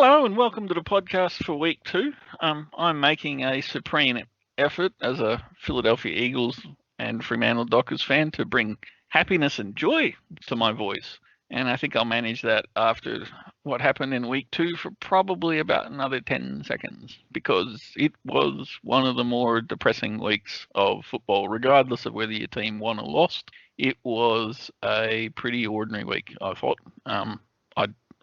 Hello and welcome to the podcast for week 2. I'm making a supreme effort as a Philadelphia Eagles and Fremantle Dockers fan to bring happiness and joy to my voice. And I think I'll manage that after what happened in week 2 for probably about another 10 seconds, because it was one of the more depressing weeks of football, regardless of whether your team won or lost. It was a pretty ordinary week, I thought.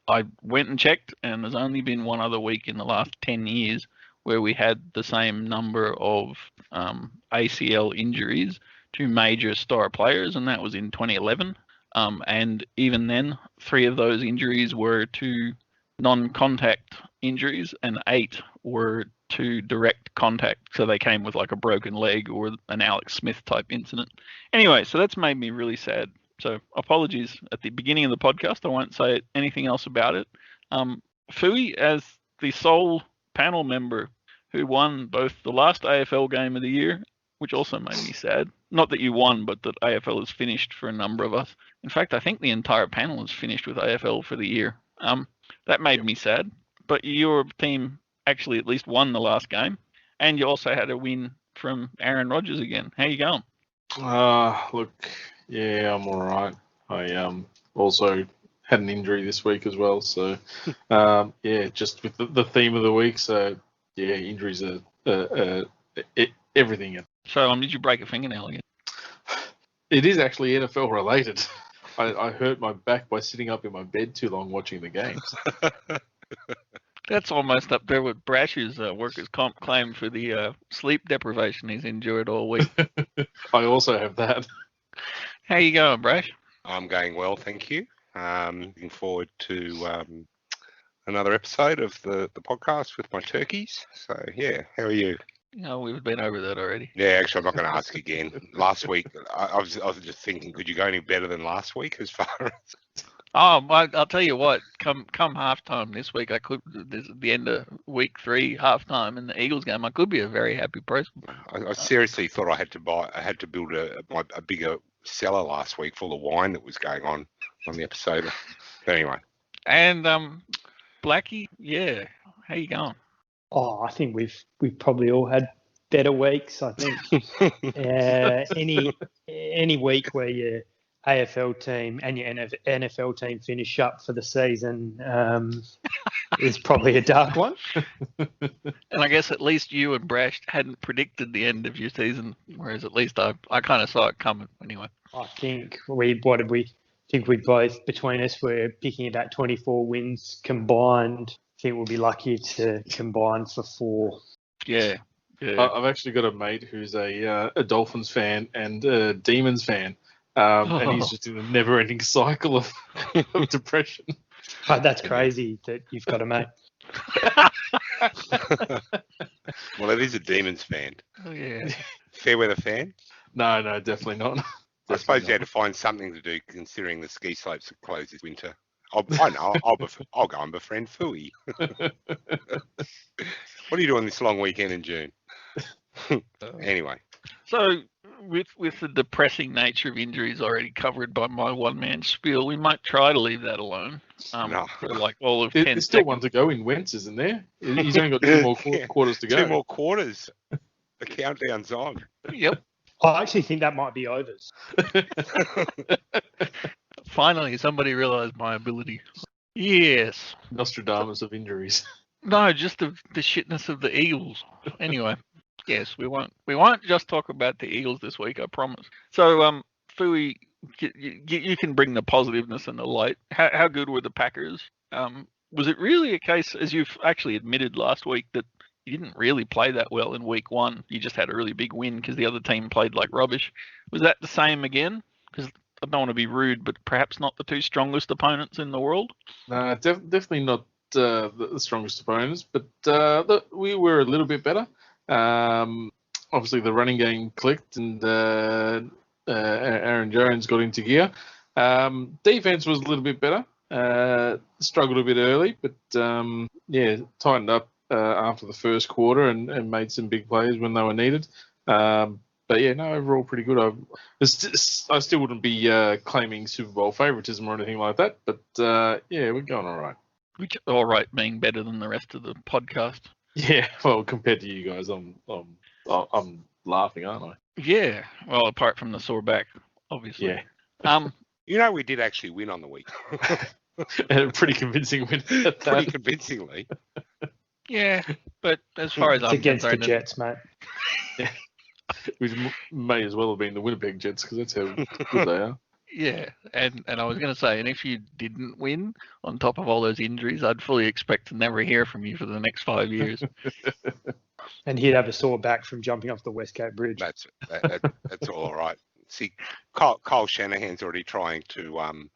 I went and checked, and there's only been one other week in the last 10 years where we had the same number of ACL injuries to major star players, and that was in 2011. And even then, 3 of those injuries were to non-contact injuries, and 8 were to direct contact. So they came with like a broken leg or an Alex Smith type incident. Anyway, so that's made me really sad. So apologies at the beginning of the podcast. I won't say anything else about it. Fui, as the sole panel member who won both the last AFL game of the year, which also made me sad. Not that you won, but that AFL is finished for a number of us. In fact, I think the entire panel is finished with AFL for the year. That made me sad. But your team actually at least won the last game, and you also had a win from Aaron Rodgers again. How you going? Look, yeah, I'm all right. I also had an injury this week as well, so yeah, just with the theme of the week. So yeah, injuries are everything. So did you break a fingernail again? It is actually NFL related. I hurt my back by sitting up in my bed too long watching the games. That's almost up there with Brash's workers' comp claim for the sleep deprivation he's endured all week. I also have that. How you going, Brash? I'm going well, thank you. Looking forward to another episode of the podcast with my turkeys. So, yeah, how are you? We've been over that already. Yeah, actually, I'm not going to ask again. Last week, I was just thinking, could you go any better than last week as far as... Oh, I'll tell you what. Come halftime this week, I could. This is the end of week 3 halftime in the Eagles game. I could be a very happy person. I seriously thought I had to build a bigger cellar last week full of wine that was going on the episode. But anyway. And Blackie, yeah, how you going? Oh, I think we've probably all had better weeks. I think any week where your AFL team and your NFL team finish up for the season is probably a dark one. And I guess at least you and Brash hadn't predicted the end of your season, whereas at least I kind of saw it coming anyway. I think we both, between us, we're picking about 24 wins combined. I think we'll be lucky to combine for 4. Yeah. I've actually got a mate who's a Dolphins fan and a Demons fan. And he's just in a never-ending cycle of depression. Oh, that's crazy that you've got a mate. Well, it is a Demons fan. Oh, yeah. Fairweather fan? No, definitely not. I suppose you had to find something to do, considering the ski slopes are closed this winter. I'll go and befriend Fui. What are you doing this long weekend in June? Anyway. So, with the depressing nature of injuries already covered by my one-man spiel, we might try to leave that alone. No. For like all of 10 There's still seconds. one to go in Wentz, isn't there? He's only got 2 more quarters to go. 2 more quarters. The countdown's on. Yep. I actually think that might be overs. Finally, somebody realised my ability. Yes. Nostradamus of injuries. No, just the shitness of the Eagles. Anyway, yes, we won't just talk about the Eagles this week, I promise. So, Fui, you can bring the positiveness and the light. How good were the Packers? Was it really a case, as you've actually admitted last week, that you didn't really play that well in week 1? You just had a really big win because the other team played like rubbish. Was that the same again? Because I don't want to be rude, but perhaps not the 2 strongest opponents in the world? No, definitely not the strongest opponents, but we were a little bit better. Obviously, the running game clicked, and Aaron Jones got into gear. Defense was a little bit better. Struggled a bit early, but yeah, tightened up after the first quarter and made some big plays when they were needed. But yeah, no, overall pretty good. I still wouldn't be claiming Super Bowl favoritism or anything like that, but yeah, we're going all right. Which, all right, being better than the rest of the podcast. Yeah, well, compared to you guys, I'm laughing, aren't I? Yeah, well, apart from the sore back, obviously. Yeah. You know, we did actually win on the week. And a pretty convincing win at Pretty that. convincingly. Yeah, but as far as It's I'm against the concerned, Jets, mate. Which may as well have been the Winnipeg Jets because that's how good they are. yeah, and I was going to say, and if you didn't win, on top of all those injuries, I'd fully expect to never hear from you for the next 5 years. And he'd have a sore back from jumping off the Westgate Bridge. That's all right. See, Kyle Shanahan's already trying to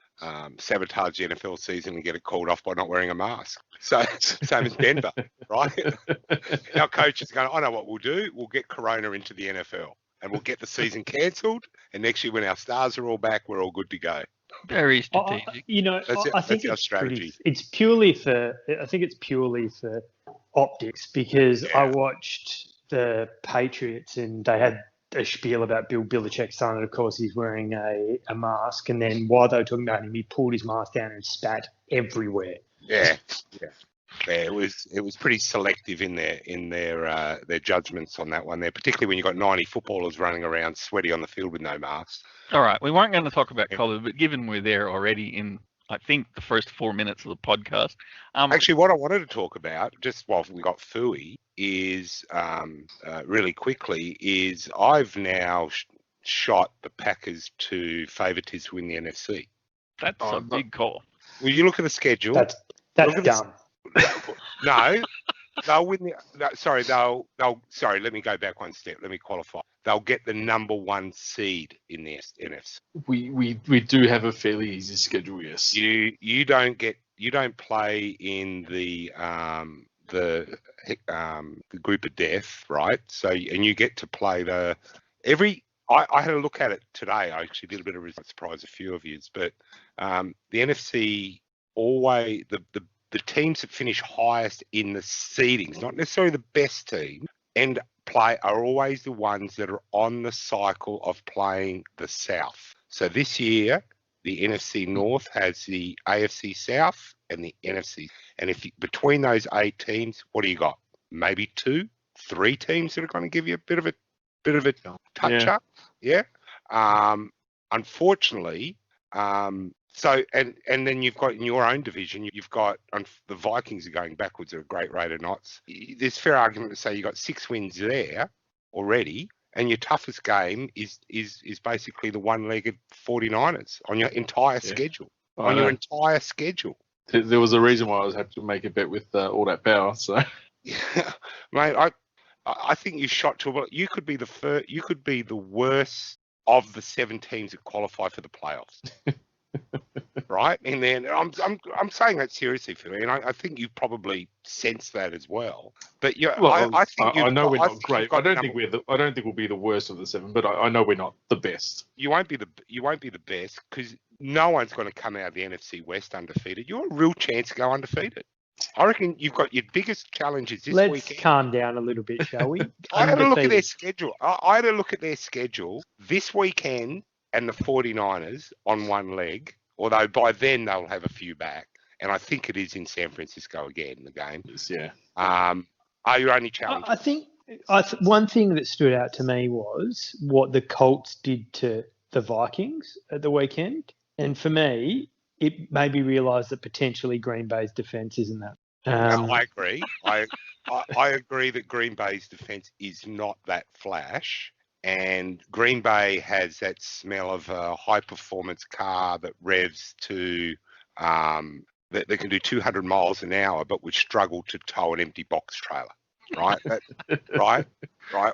sabotage the NFL season and get it called off by not wearing a mask. So same as Denver, right? Our coach is going, I know what we'll do. We'll get Corona into the NFL and we'll get the season cancelled. And next year when our stars are all back, we're all good to go. Very strategic. I think our it's strategy. It's purely for optics because I watched the Patriots and they had a spiel about Bill Belichick's son, and of course he's wearing a mask. And then while they were talking about him, he pulled his mask down and spat everywhere. Yeah. It was pretty selective in their judgments on that one there, particularly when you've got 90 footballers running around sweaty on the field with no masks. All right, we weren't going to talk about COVID, but given we're there already in, I think, the first 4 minutes of the podcast. Actually, what I wanted to talk about, just while we got Fooey, is really quickly, is I've now shot the Packers to favourites to win the NFC. That's a big call. Well, you look at the schedule. That's dumb. No, they'll win sorry, let me go back one step. Let me qualify. They'll get the number 1 seed in the NFC. We do have a fairly easy schedule, yes. You don't play in the group of death, right? So, and you get to play I had a look at it today. I actually did a bit of a surprise a few of yous, but the NFC always the teams that finish highest in the seedings, not necessarily the best team, and are always the ones that are on the cycle of playing the South. So this year, the NFC North has the AFC South and the NFC. And between those 8 teams, what do you got? Maybe 2, 3 teams that are going to give you a bit of a touch up. Yeah. Unfortunately, so and then you've got in your own division, you've got the Vikings are going backwards at a great rate of knots. There's fair argument to say you got 6 wins there already, and your toughest game is basically the one-legged 49ers on your entire schedule. Your entire schedule. There was a reason why I was having to make a bet with all that power. So, yeah, mate, I think you shot to. You could be the worst of the 7 teams that qualify for the playoffs. Right, and then I'm saying that seriously, Philly, and I think you probably sense that as well. But I think I know we're not great. I don't think we'll be the worst of the 7, but I know we're not the best. You won't be the best because no one's going to come out of the NFC West undefeated. You're a real chance to go undefeated. I reckon you've got your biggest challenges this weekend. Let's calm down a little bit, shall we? I had a look at their schedule. I had a look at their schedule this weekend, and the 49ers on one leg. Although by then they'll have a few back, and I think it is in San Francisco again, the game. Yes, yeah. Are your only challenge? I think one thing that stood out to me was what the Colts did to the Vikings at the weekend, and for me, it made me realise that potentially Green Bay's defence isn't that. No, I agree. I agree that Green Bay's defence is not that flash. And Green Bay has that smell of a high-performance car that revs to that they can do 200 miles an hour, but would struggle to tow an empty box trailer. Right, right.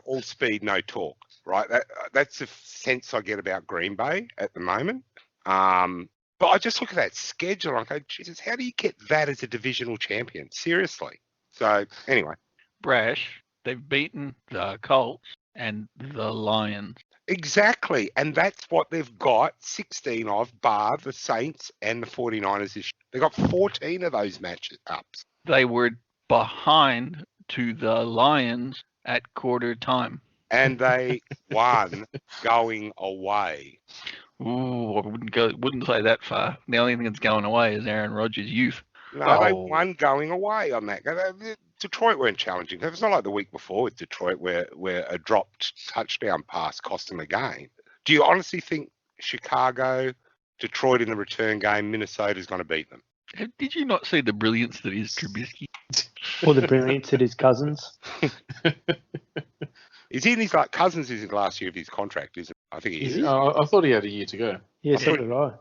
All speed, no torque. Right, that's the sense I get about Green Bay at the moment. But I just look at that schedule and I go, Jesus, how do you get that as a divisional champion? Seriously. So anyway, Brash, they've beaten the Colts and the Lions. Exactly. And that's what they've got 16 of, bar the Saints and the 49ers. They've got 14 of those matches ups. They were behind to the Lions at quarter time. And they won going away. Ooh, I wouldn't say that far. The only thing that's going away is Aaron Rodgers' youth. No, they won going away on that. Detroit weren't challenging. It's not like the week before with Detroit where a dropped touchdown pass cost them the game. Do you honestly think Chicago, Detroit in the return game, Minnesota's going to beat them? Did you not see the brilliance that is Trubisky? Or the brilliance at his cousins. Is he in his Cousins is in the last year of his contract, isn't he? I think he is. I thought he had a year to go. Yeah, so did I.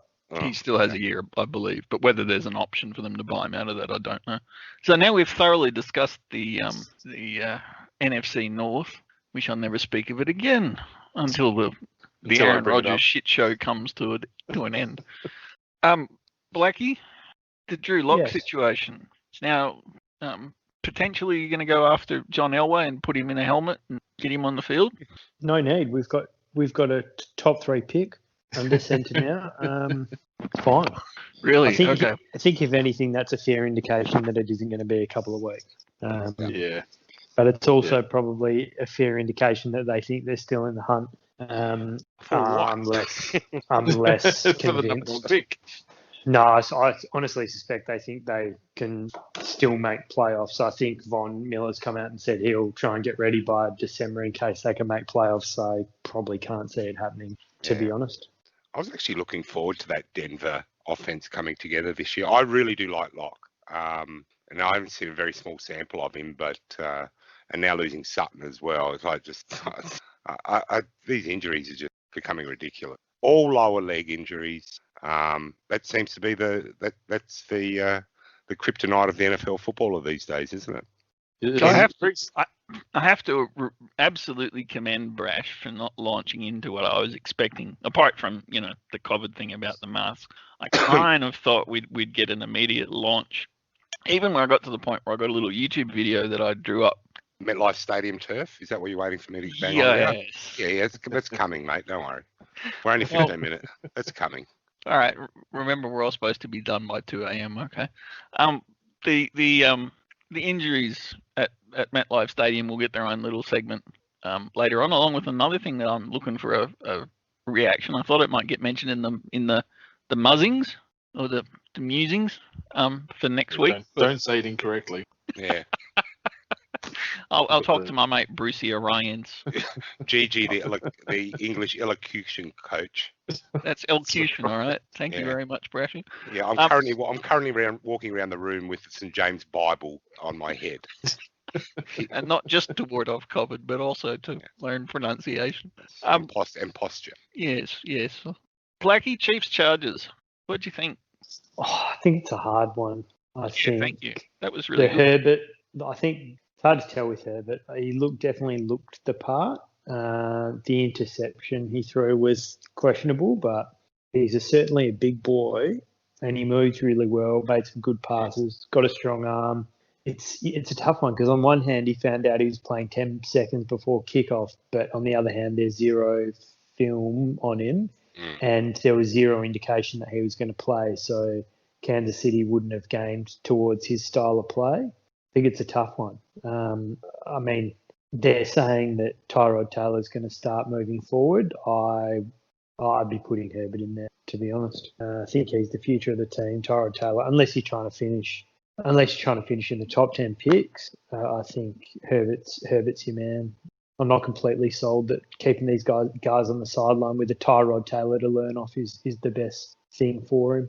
He still has a year, I believe, but whether there's an option for them to buy him out of that, I don't know. So now we've thoroughly discussed the NFC North. We shall never speak of it again until the Aaron Rodgers shit show comes to an end. Blackie, the Drew Lock situation. It's now potentially you're going to go after John Elway and put him in a helmet and get him on the field. No need. We've got a top 3 pick under centre now. Fine. Really? I think if anything, that's a fair indication that it isn't going to be a couple of weeks. Yeah. But it's also probably a fair indication that they think they're still in the hunt. I'm less For the number one convinced. pick. No, I honestly suspect they think they can still make playoffs. I think Von Miller's come out and said he'll try and get ready by December in case they can make playoffs. So I probably can't see it happening, to be honest. I was actually looking forward to that Denver offense coming together this year. I really do like Locke. And I haven't seen a very small sample of him, but and now losing Sutton as well. It's like these injuries are just becoming ridiculous. All lower leg injuries. That seems to be that's the kryptonite of the NFL footballer these days, isn't it? I have to absolutely commend Brash for not launching into what I was expecting. Apart from the COVID thing about the mask, I kind of thought we'd get an immediate launch. Even when I got to the point where I got a little YouTube video that I drew up. MetLife Stadium turf. Is that what you're waiting for me to bang on about? Yeah, that's coming, mate. Don't worry. We're only 15 minutes. That's coming. All right. Remember, we're all supposed to be done by 2 a.m. Okay. The injuries at MetLife Stadium will get their own little segment later on, along with another thing that I'm looking for a reaction. I thought it might get mentioned in the muzzings or the musings for next week. Don't say it incorrectly. Yeah. I'll talk to my mate Brucey Orions. Gigi, the English elocution coach. That's elocution, all right. Thank you very much, Brashy. Yeah, I'm currently walking around the room with the St. James Bible on my head. And not just to ward off COVID, but also to learn pronunciation. And posture. Yes. Blackie, Chiefs Chargers. What do you think? Oh, I think it's a hard one. I think. Thank you. That was really good. Herbert. I think it's hard to tell with Herbert. He definitely looked the part. The interception he threw was questionable, but he's certainly a big boy, and he moves really well. Made some good passes. Got a strong arm. It's a tough one because on one hand he found out he was playing 10 seconds before kickoff, but on the other hand there's zero film on him, and there was zero indication that he was going to play. So Kansas City wouldn't have gamed towards his style of play. I think it's a tough one. I mean, they're saying that Tyrod Taylor's going to start moving forward. I'd be putting Herbert in there, to be honest. I think he's the future of the team, Tyrod Taylor, unless you're trying to finish in the top 10 picks. I think Herbert's your man. I'm not completely sold that keeping these guys on the sideline with a Tyrod Taylor to learn off is the best thing for him.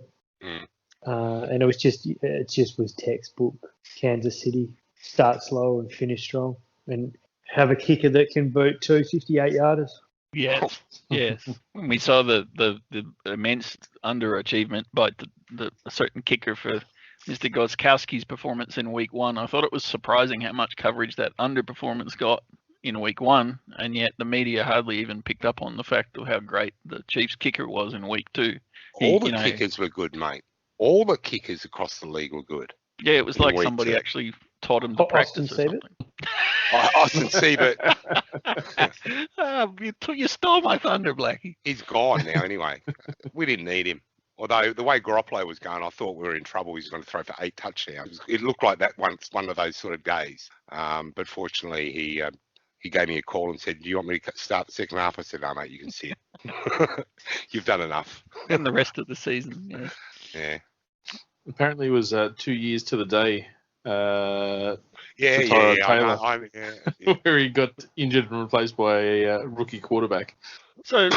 And it just was textbook Kansas City. Start slow and finish strong, and have a kicker that can boot 2 58-yarders. Yes. When we saw the immense underachievement by the certain kicker for Mr. Gostkowski's performance in week 1, I thought it was surprising how much coverage that underperformance got in week 1, and yet the media hardly even picked up on the fact of how great the Chiefs kicker was in week 2. All the kickers were good, mate. All the kickers across the league were good. Yeah, it was like somebody actually taught him to practice or something. Austin Siebert. You stole my thunder, Blackie. He's gone now anyway. We didn't need him. Although the way Garoppolo was going, I thought we were in trouble. He was going to throw for 8 touchdowns. It looked like that one of those sort of days. But fortunately, he gave me a call and said, "Do you want me to start the second half?" I said, "No, mate, you can sit. You've done enough." And the rest of the season, Yeah. Apparently, it was 2 years to the day. Yeah, for yeah, Tyrod yeah. Taylor, I know, yeah. where he got injured and replaced by a rookie quarterback. So,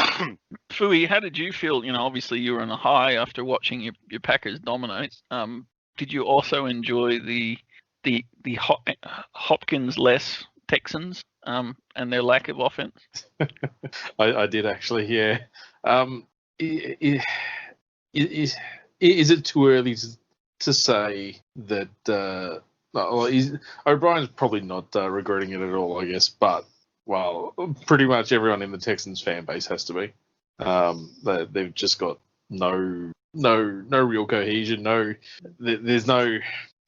Fui, how did you feel? Obviously you were on a high after watching your Packers dominate. Did you also enjoy the Hopkins less Texans and their lack of offense? I did actually, yeah. Is it too early to say that? O'Brien's probably not regretting it at all, I guess. But pretty much everyone in the Texans fan base has to be. They've just got no real cohesion. There's no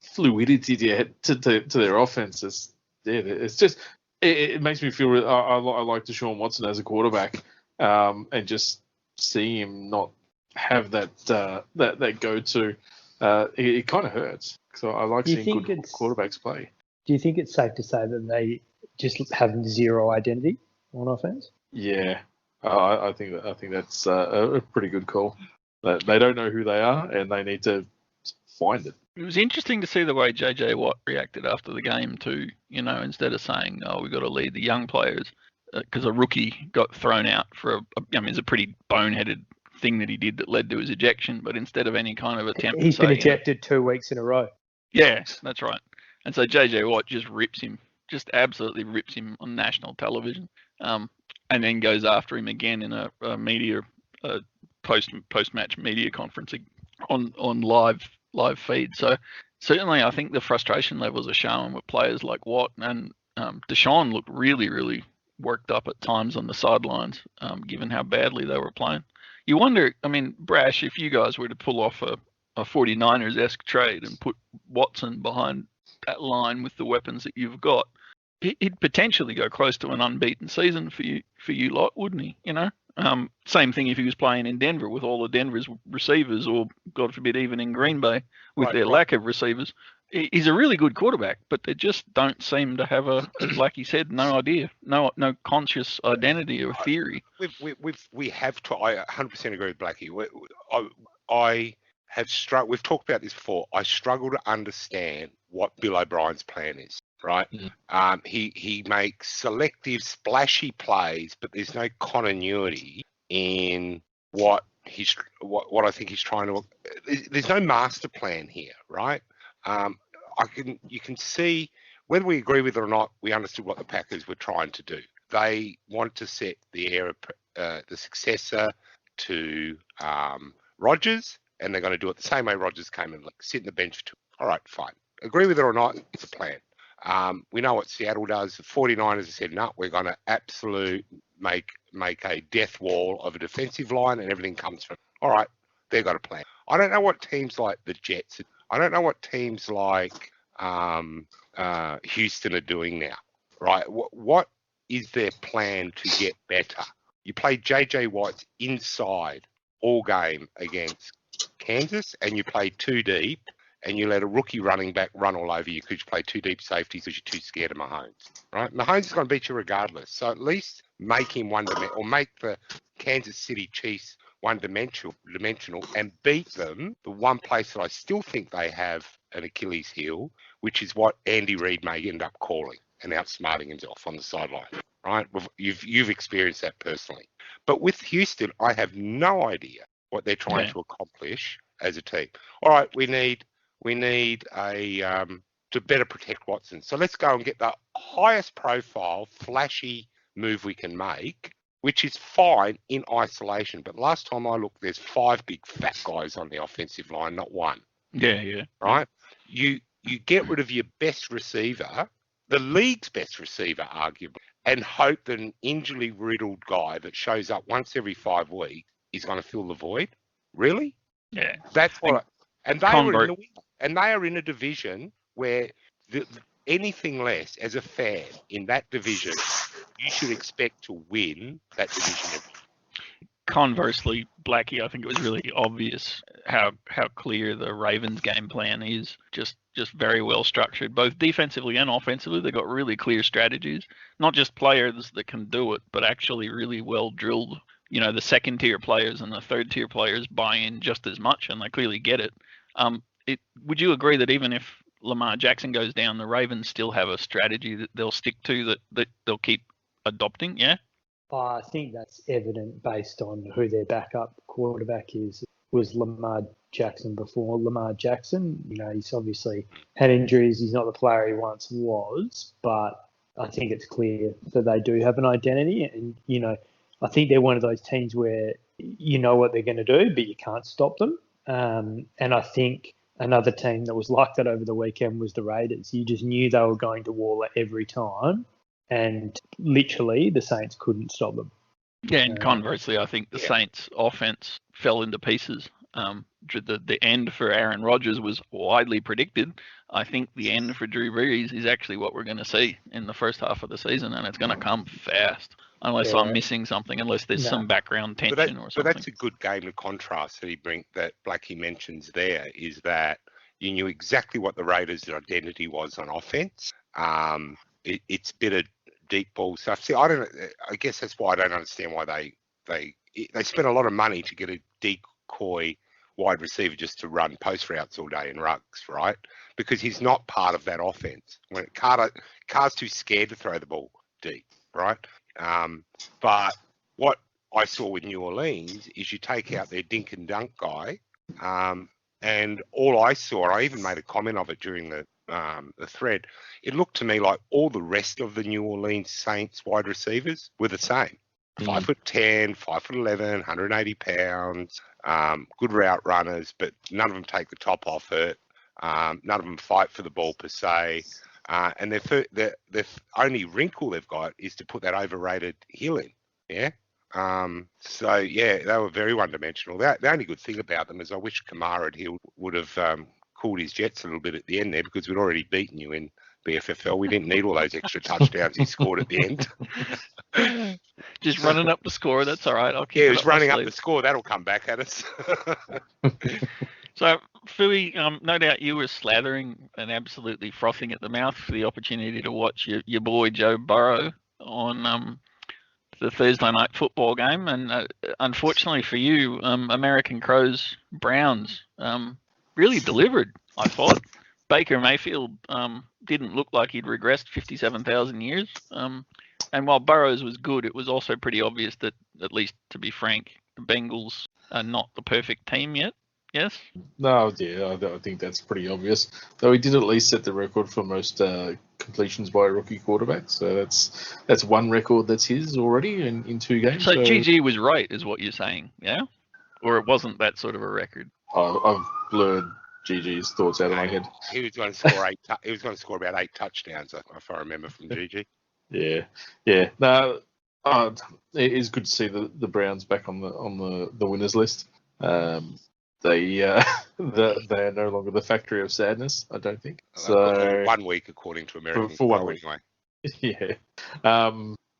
fluidity to their offenses. It's just it makes me feel. I like Deshaun Watson as a quarterback, and just see him not have that go-to. It kind of hurts. So I like seeing good quarterbacks play. Do you think it's safe to say that they just have zero identity on offense? Yeah, I think that's a pretty good call. They don't know who they are, and they need to find it. It was interesting to see the way JJ Watt reacted after the game too. Instead of saying, "Oh, we've got to lead the young players," because a rookie got thrown out for it's a pretty boneheaded thing that he did that led to his ejection. But instead of any kind of attempt, he's been ejected 2 weeks in a row. Yeah, that's right. And so JJ Watt just absolutely rips him on national television, and then goes after him again in a media post-match media conference on live feed. So certainly I think the frustration levels are showing with players like Watt, and Deshaun looked really, really worked up at times on the sidelines, given how badly they were playing. You wonder, Brash, if you guys were to pull off a 49ers-esque trade and put Watson behind that line with the weapons that you've got, he'd potentially go close to an unbeaten season for you lot, wouldn't he? Same thing if he was playing in Denver with all of Denver's receivers, or God forbid, even in Green Bay with their lack of receivers. He's a really good quarterback, but they just don't seem to have like he said, no idea, no conscious identity or theory. We have to. I 100% agree with Blackie. I have struggled. We've talked about this before. I struggle to understand what Bill O'Brien's plan is. Right? Mm. He makes selective, splashy plays, but there's no continuity in what I think he's trying to. There's no master plan here, right? You can see whether we agree with it or not. We understood what the Packers were trying to do. They want to set the the successor to Rodgers, and they're going to do it the same way Rodgers came and sit in the bench. All right, fine. Agree with it or not, it's a plan. We know what Seattle does. The 49ers have said, no, we're going to make a death wall of a defensive line, and everything comes from. All right, they've got a plan. I don't know what teams like the Jets. I don't know what teams like Houston are doing now. Right? What is their plan to get better? You play JJ Watt inside all game against Kansas, and you play too deep. And you let a rookie running back run all over you because you play 2 deep safeties because you're too scared of Mahomes, right? Mahomes is going to beat you regardless. So at least make him one-dimensional, or make the Kansas City Chiefs one-dimensional and beat them, the one place that I still think they have an Achilles heel, which is what Andy Reid may end up calling and outsmarting himself on the sideline, right? You've experienced that personally. But with Houston, I have no idea what they're trying to accomplish as a team. All right, we need to better protect Watson. So let's go and get the highest profile, flashy move we can make, which is fine in isolation. But last time I looked, there's 5 big fat guys on the offensive line, not one. Yeah. Right? You get rid of your best receiver, the league's best receiver, arguably, and hope that an injury-riddled guy that shows up once every 5 weeks is going to fill the void. Really? Yeah. That's what. And they are in a division where anything less, as a fan in that division, you should expect to win that division. Conversely, Blackie, I think it was really obvious how clear the Ravens' game plan is. Just very well structured, both defensively and offensively. They've got really clear strategies, not just players that can do it, but actually really well drilled. The second-tier players and the third-tier players buy in just as much, and they clearly get it. would you agree that even if Lamar Jackson goes down, the Ravens still have a strategy that they'll stick to, that they'll keep adopting? Yeah. I think that's evident based on who their backup quarterback is. Was Lamar Jackson before Lamar Jackson? He's obviously had injuries. He's not the player he once was, but I think it's clear that they do have an identity. And, I think they're one of those teams where you know what they're going to do, but you can't stop them. And I think another team that was like that over the weekend was the Raiders. You just knew they were going to Waller every time, and literally the Saints couldn't stop them. Yeah, and conversely, I think the Saints' offense fell into pieces. The end for Aaron Rodgers was widely predicted. I think the end for Drew Brees is actually what we're going to see in the first half of the season, and it's going to come fast. Unless I'm missing something, unless there's some background tension or something. But that's a good game of contrast that Blackie mentions there, is that you knew exactly what the Raiders' identity was on offense. It's a bit of deep ball stuff. See, I guess that's why I don't understand why they spent a lot of money to get a decoy wide receiver just to run post routes all day in rucks, right? Because he's not part of that offense. When Carr's too scared to throw the ball deep, right? But what I saw with New Orleans is you take out their dink and dunk guy, and all I saw, I even made a comment of it during the thread, it looked to me like all the rest of the New Orleans Saints wide receivers were the same. 5'10", 5'11", 180 pounds, good route runners, but none of them take the top off it. None of them fight for the ball per se. And the only wrinkle they've got is to put that overrated Hill in. Yeah. So yeah, they were very one-dimensional. The only good thing about them is I wish Kamara and Hill would have cooled his jets a little bit at the end there, because we'd already beaten you in BFFL. We didn't need all those extra touchdowns he scored at the end. Just running up the score. That's all right. I'll keep it was running up the score. That'll come back at us. So, Fui, no doubt you were slathering and absolutely frothing at the mouth for the opportunity to watch your boy Joe Burrow on the Thursday night football game. And unfortunately for you, American Crows Browns really delivered, I thought. Baker Mayfield didn't look like he'd regressed 57,000 years. And while Burrows was good, it was also pretty obvious that, at least to be frank, the Bengals are not the perfect team yet. Yes? No, yeah, I think that's pretty obvious. Though he did at least set the record for most completions by a rookie quarterback. So that's one record that's his already in 2 games. So GG was right, is what you're saying, yeah? Or it wasn't that sort of a record? I've blurred GG's thoughts out of my head. He was going to score he was going to score about 8 touchdowns, if I remember from GG. Yeah. No, it is good to see the Browns back on the winners list. They are no longer the factory of sadness, I don't think. So 1 week, according to American for 1 week anyway. Yeah.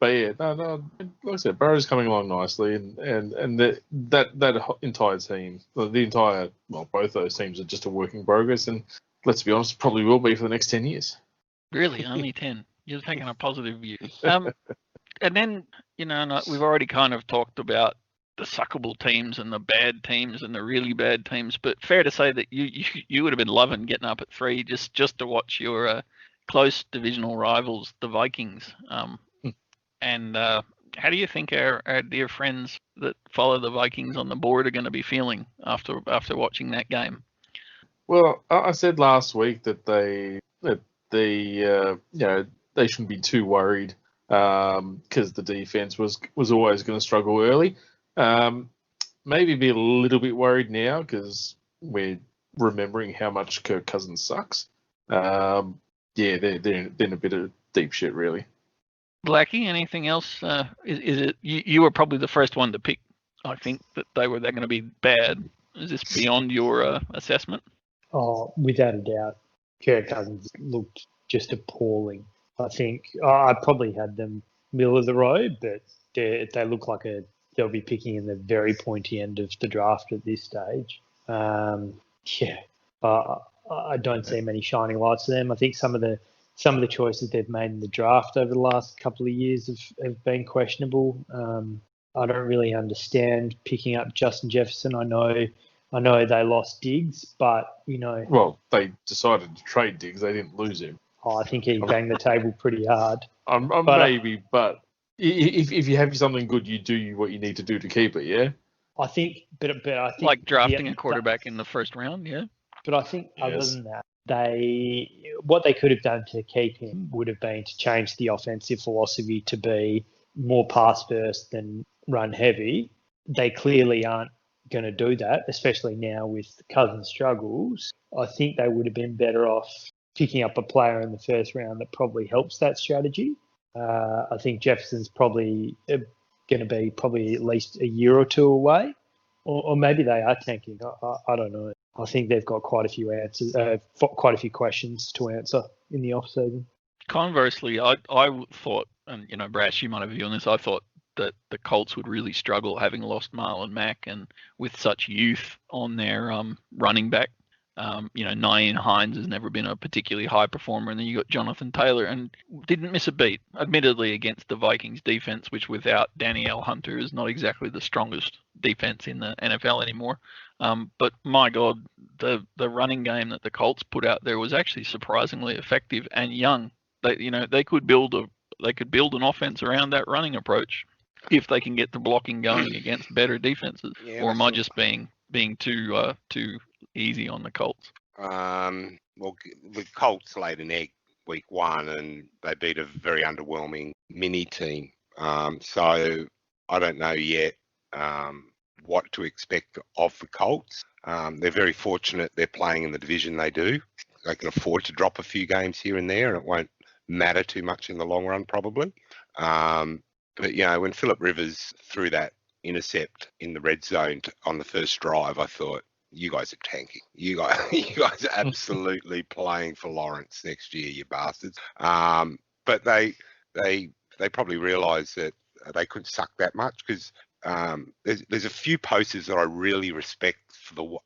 But yeah, no. Like I said, Burrow's coming along nicely, and that entire team, both those teams are just a work in progress, and let's be honest, probably will be for the next 10 years. Really, only 10? You're taking a positive view. And then, we've already kind of talked about the suckable teams and the bad teams and the really bad teams, but fair to say that you would have been loving getting up at 3 just to watch your close divisional rivals, the Vikings. And how do you think our dear friends that follow the Vikings on the board are going to be feeling after watching that game? Well, I said last week that they shouldn't be too worried because the defense was always going to struggle early. Maybe be a little bit worried now because we're remembering how much Kirk Cousins sucks. They're in a bit of deep shit, really. Blackie, anything else? Is it you were probably the first one to pick? I think that they're going to be bad. Is this beyond your assessment? Oh, without a doubt, Kirk Cousins looked just appalling. I think I probably had them middle of the road, but they look like they'll be picking in the very pointy end of the draft at this stage. I don't see many shining lights to them. I think some of the choices they've made in the draft over the last couple of years have been questionable. I don't really understand picking up Justin Jefferson. I know I know they lost Diggs, but, Well, they decided to trade Diggs. They didn't lose him. I think he banged the table pretty hard. But if you have something good, you do what you need to do to keep it, yeah? I think, but I think... Like drafting a quarterback in the first round, yeah? But I think other than that, what they could have done to keep him would have been to change the offensive philosophy to be more pass first than run heavy. They clearly aren't going to do that, especially now with Cousins' struggles. I think they would have been better off picking up a player in the first round that probably helps that strategy. I think Jefferson's probably going to be probably at least a year or two away, or maybe they are tanking. I don't know. I think they've got quite a few answers, quite a few questions to answer in the off season. Conversely, I thought, and Brash, you might have a view on this. I thought that the Colts would really struggle having lost Marlon Mack and with such youth on their running back. Nyheim Hines has never been a particularly high performer, and then you got Jonathan Taylor and didn't miss a beat, admittedly, against the Vikings defense, which without Danielle Hunter is not exactly the strongest defense in the NFL anymore. But my God, the running game that the Colts put out there was actually surprisingly effective and young. They could build an offense around that running approach if they can get the blocking going against better defenses. Yeah, or am I just being too easy on the Colts? Well, the Colts laid an egg week 1 and they beat a very underwhelming mini team. So I don't know yet what to expect of the Colts. They're very fortunate they're playing in the division they do. They can afford to drop a few games here and there, and it won't matter too much in the long run, probably. But, when Phillip Rivers threw that intercept in the red zone on the first drive, I thought, you guys are tanking. You guys are absolutely playing for Lawrence next year, you bastards. But they probably realised that they couldn't suck that much because there's a few posters that I really respect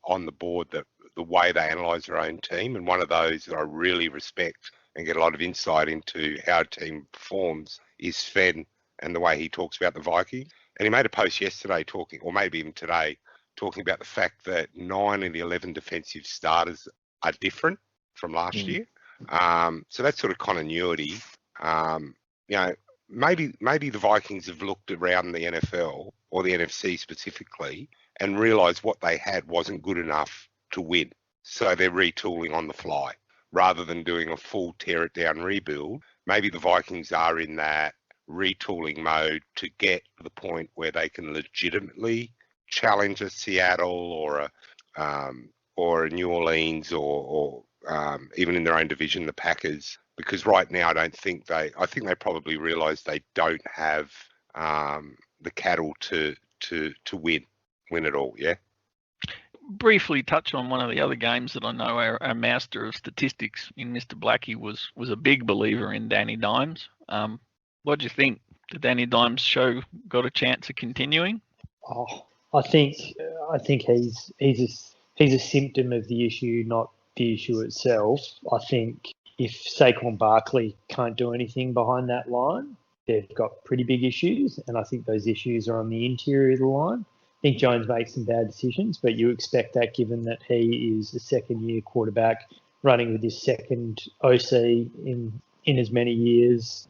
on the board, that the way they analyse their own team, and one of those that I really respect and get a lot of insight into how a team performs is Fenn and the way he talks about the Vikings. And he made a post yesterday talking, or maybe even today, talking about the fact that 9 of the 11 defensive starters are different from last year. So that sort of continuity, maybe the Vikings have looked around the NFL or the NFC specifically and realised what they had wasn't good enough to win. So they're retooling on the fly rather than doing a full tear it down rebuild. Maybe the Vikings are in that retooling mode to get to the point where they can legitimately challenge a Seattle or a New Orleans or even in their own division, the Packers. Because right now, I think they probably realise they don't have the cattle to win it all. Yeah. Briefly touch on one of the other games that I know our master of statistics in Mr. Blackie was a big believer in Danny Dimes. What do you think? Did Danny Dimes' show got a chance of continuing? Oh, I think he's a symptom of the issue, not the issue itself. I think if Saquon Barkley can't do anything behind that line, they've got pretty big issues, and I think those issues are on the interior of the line. I think Jones makes some bad decisions, but you expect that given that he is a second-year quarterback running with his second OC in as many years.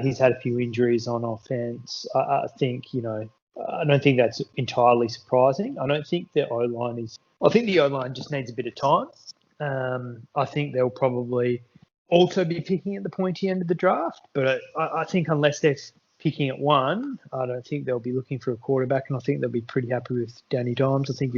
He's had a few injuries on offense. I think, I don't think that's entirely surprising. I don't think the O-line just needs a bit of time. I think they'll probably also be picking at the pointy end of the draft, but I think unless they're picking at 1, I don't think they'll be looking for a quarterback, and I think they'll be pretty happy with Danny Dimes. I think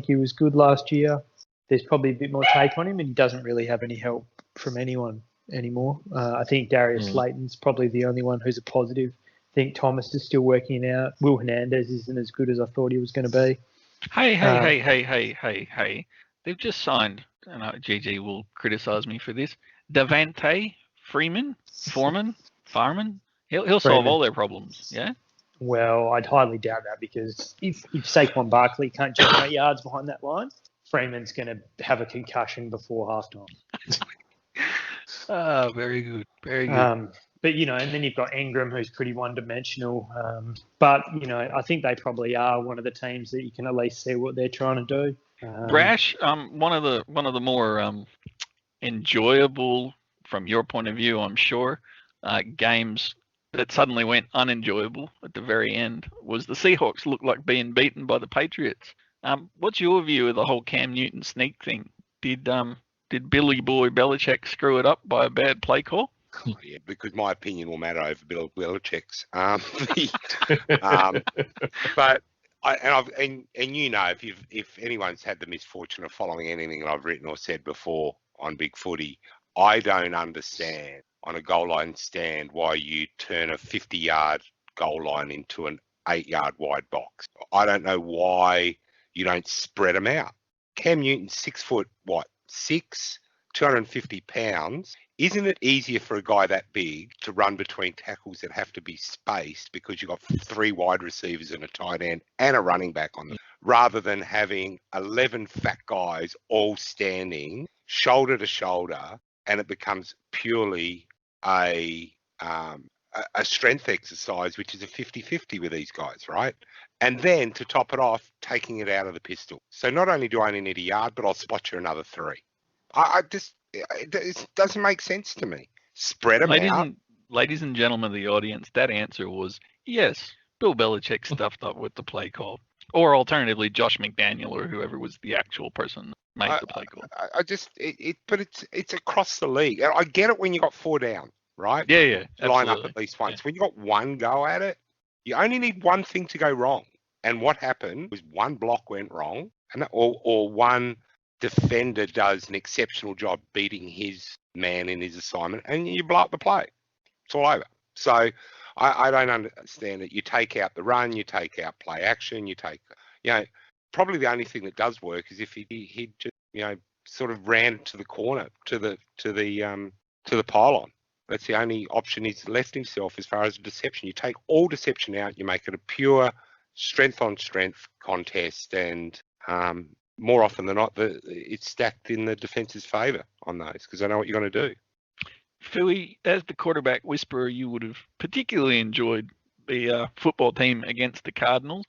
he was good last year. There's probably a bit more tape on him, and he doesn't really have any help from anyone anymore. I think Darius Slayton's probably the only one who's a positive. I think Thomas is still working it out. Will Hernandez isn't as good as I thought he was going to be. Hey. They've just signed, and GG will criticise me for this, Devontae Foreman. He'll solve all their problems, yeah? Well, I'd highly doubt that, because if Saquon Barkley can't generate yards behind that line, Freeman's going to have a concussion before halftime. Very good. Very good. But, and then you've got Ingram, who's pretty one-dimensional. But, I think they probably are one of the teams that you can at least see what they're trying to do. Brash, one of the more enjoyable, from your point of view, I'm sure, games that suddenly went unenjoyable at the very end was the Seahawks looked like being beaten by the Patriots. What's your view of the whole Cam Newton sneak thing? Did Billy Boy Belichick screw it up by a bad play call? Oh, yeah, because my opinion will matter over Bill Belichick's. But if anyone's had the misfortune of following anything that I've written or said before on Big Footy, I don't understand on a goal line stand why you turn a 50-yard goal line into an 8-yard wide box. I don't know why you don't spread them out. Cam Newton's 6'6", 250 pounds. Isn't it easier for a guy that big to run between tackles that have to be spaced because you've got 3 wide receivers and a tight end and a running back on them, rather than having 11 fat guys all standing shoulder to shoulder, and it becomes purely a strength exercise, which is a 50-50 with these guys, right? And then to top it off, taking it out of the pistol. So not only do I only need a yard, but I'll spot you another 3. It doesn't make sense to me. Spread them out. Ladies and gentlemen of the audience, that answer was yes. Bill Belichick stuffed up with the play call, or alternatively, Josh McDaniel or whoever was the actual person that made the play call. But it's across the league. I get it when you got 4 down, right? Yeah, line up at least once. Yeah. When you got 1 go at it, you only need one thing to go wrong. And what happened was 1 block went wrong, or one defender does an exceptional job beating his man in his assignment, and you blow up the play. It's all over. So I don't understand it. You take out the run, you take out play action, probably the only thing that does work is if he just sort of ran to the corner to the pylon. That's the only option he's left himself as far as deception. You take all deception out, you make it a pure strength on strength contest, and more often than not, it's stacked in the defence's favour on those because they know what you're going to do. Philly, as the quarterback whisperer, you would have particularly enjoyed the football team against the Cardinals.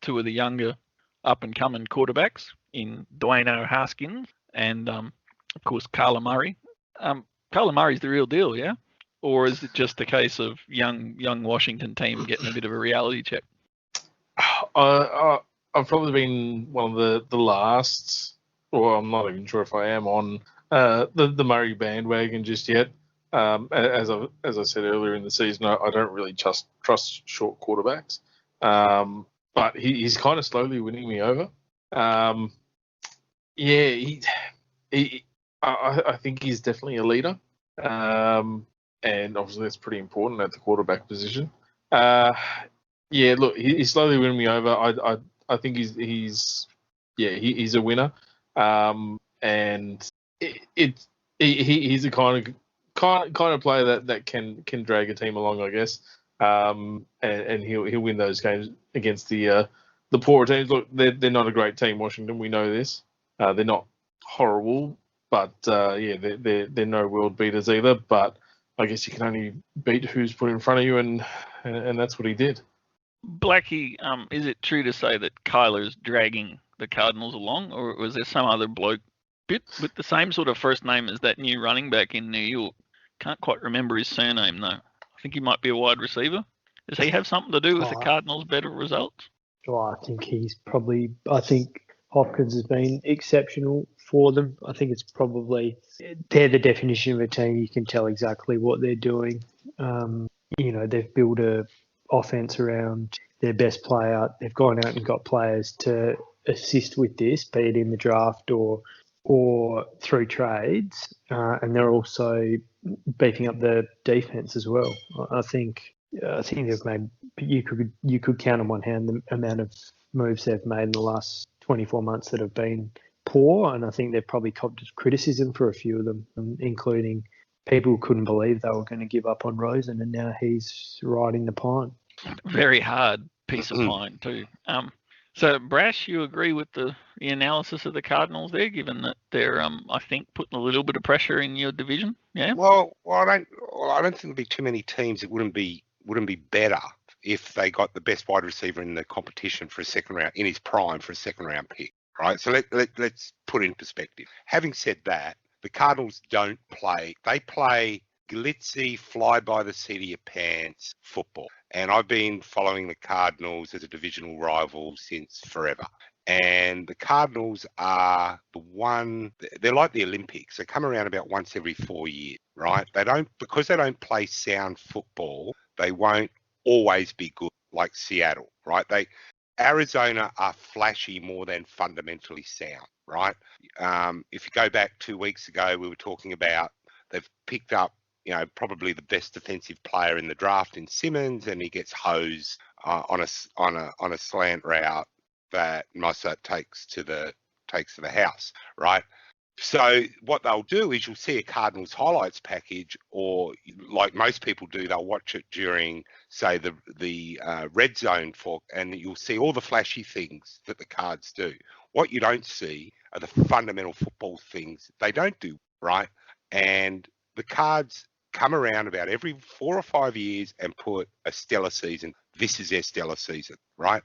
2 of the younger up-and-coming quarterbacks in Dwayne Haskins and, of course, Kyler Murray. Kyler Murray's the real deal, yeah? Or is it just a case of young Washington team getting a bit of a reality check? I've probably been one of the last, or I'm not even sure if I am on the Murray bandwagon just yet. As I said earlier in the season, I don't really trust short quarterbacks. But he's kind of slowly winning me over. I think he's definitely a leader. And obviously that's pretty important at the quarterback position. Look, he's slowly winning me over. I think he's a winner, and he's a kind of player that can drag a team along, I guess, and he'll win those games against the poorer teams. Look, they're not a great team, Washington. We know this. They're not horrible, but they're no world beaters either. But I guess you can only beat who's put in front of you, and that's what he did. Blackie, is it true to say that Kyler's dragging the Cardinals along, or was there some other bloke with the same sort of first name as that new running back in New York? Can't quite remember his surname, though. I think he might be a wide receiver. Does he have something to do with the Cardinals' better results? I think Hopkins has been exceptional for them. I think it's probably they're the definition of a team. You can tell exactly what they're doing. They've built a offense around their best player. They've gone out and got players to assist with this, be it in the draft or through trades, and they're also beefing up the defense as well. I think they've made. You could count on one hand the amount of moves they've made in the last 24 months that have been poor, and I think they've probably copped criticism for a few of them, including people who couldn't believe they were going to give up on Rosen, and now he's riding the pine. Very hard piece of pine too. So, Brash, you agree with the analysis of the Cardinals there, given that they're, I think, putting a little bit of pressure in your division? Yeah. Well, I don't think there'd be too many teams that wouldn't be better if they got the best wide receiver in the competition for a second round, in his prime for a second round pick, right? So let's put it in perspective. Having said that, the Cardinals don't play. They play glitzy, fly by the seat of your pants football. And I've been following the Cardinals as a divisional rival since forever. And the Cardinals are they're like the Olympics. They come around about once every 4 years, right? Because they don't play sound football, they won't always be good like Seattle, right? Arizona are flashy more than fundamentally sound, right? If you go back 2 weeks ago, we were talking about they've picked up, probably the best defensive player in the draft in Simmons, and he gets hosed on a slant route that Mossad takes to the house, right? So what they'll do is you'll see a Cardinals highlights package, or like most people do, they'll watch it during, say, the red zone and you'll see all the flashy things that the Cards do. What you don't see are the fundamental football things they don't do, right? And the Cards come around about every 4 or 5 years and put a stellar season. This is their stellar season, right?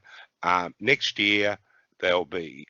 Next year, there'll be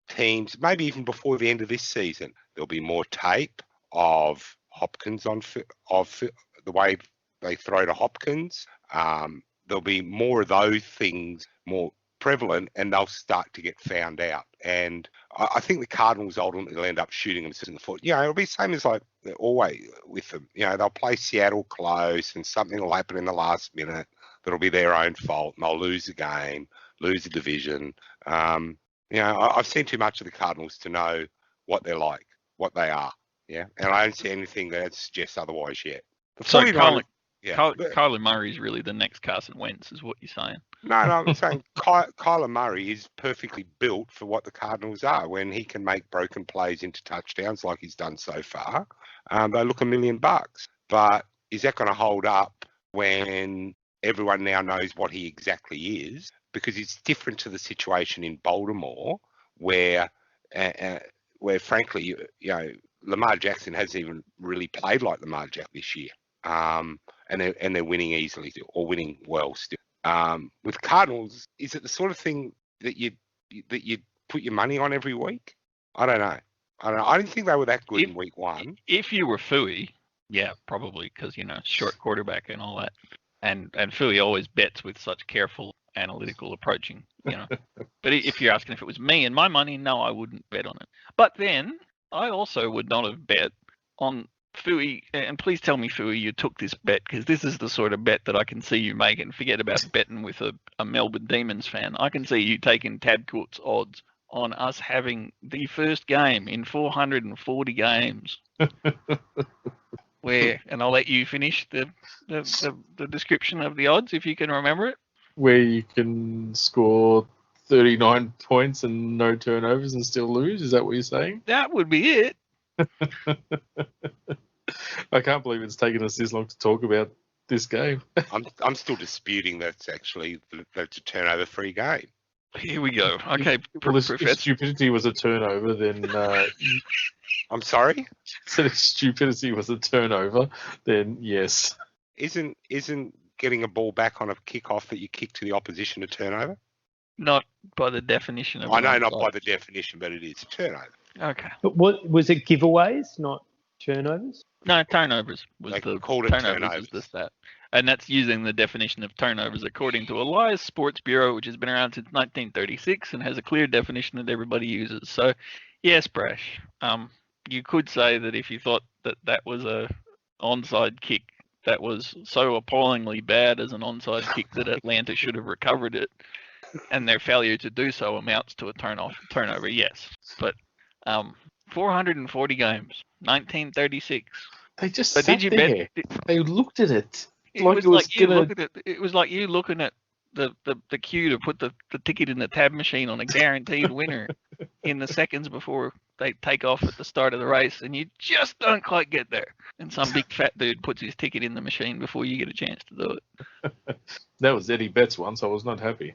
teams, maybe even before the end of this season, there'll be more tape of Hopkins of the way they throw to Hopkins. There'll be more of those things more prevalent, and they'll start to get found out. And I think the Cardinals ultimately will end up shooting themselves in the foot. It'll be the same as like always with them. They'll play Seattle close, and something will happen in the last minute that'll be their own fault, and they'll lose the game, lose the division. I've seen too much of the Cardinals to know what they're like, what they are. Yeah, and I don't see anything that suggests otherwise yet. So Kyler Murray's really the next Carson Wentz, is what you're saying? No, I'm saying Kyler Murray is perfectly built for what the Cardinals are. When he can make broken plays into touchdowns like he's done so far, they look $1 million. But is that going to hold up when everyone now knows what he exactly is? Because it's different to the situation in Baltimore, where frankly, Lamar Jackson hasn't even really played like Lamar Jackson this year, and they're winning easily or winning well still. With Cardinals, is it the sort of thing that you put your money on every week? I don't know. I didn't think they were that good in week one. If you were Fui, yeah, probably, because short quarterback and all that, and Fui always bets with such careful analytical approaching, But if you're asking if it was me and my money, no, I wouldn't bet on it. But then I also would not have bet on Fui, and please tell me, Fui, you took this bet, because this is the sort of bet that I can see you making. Forget about betting with a Melbourne Demons fan. I can see you taking Tabcourt's odds on us having the first game in 440 games. And I'll let you finish the description of the odds if you can remember it. Where you can score 39 points and no turnovers and still lose? Is that what you're saying? That would be it. I can't believe it's taken us this long to talk about this game. I'm still disputing that's a turnover-free game. Here we go. Okay, if stupidity was a turnover, then I'm sorry? So if stupidity was a turnover, then yes. Isn't getting a ball back on a kickoff that you kick to the opposition a turnover? Not by the definition of. I know, not by the definition, but it is a turnover. Okay. But what was it? Giveaways, not turnovers? No, turnovers was They the called it turnovers. Was the stat, and that's using the definition of turnovers according to Elias Sports Bureau, which has been around since 1936 and has a clear definition that everybody uses. So, yes, Brash, you could say that if you thought that was a onside kick that was so appallingly bad as an onside kick that Atlanta should have recovered it, and their failure to do so amounts to a turnover, yes. But 440 games, 1936. They just but sat did you there. They looked at it. It was like you looking at the queue to put the ticket in the tab machine on a guaranteed winner in the seconds before they take off at the start of the race, and you just don't quite get there. And some big fat dude puts his ticket in the machine before you get a chance to do it. That was Eddie Betts once. I was not happy.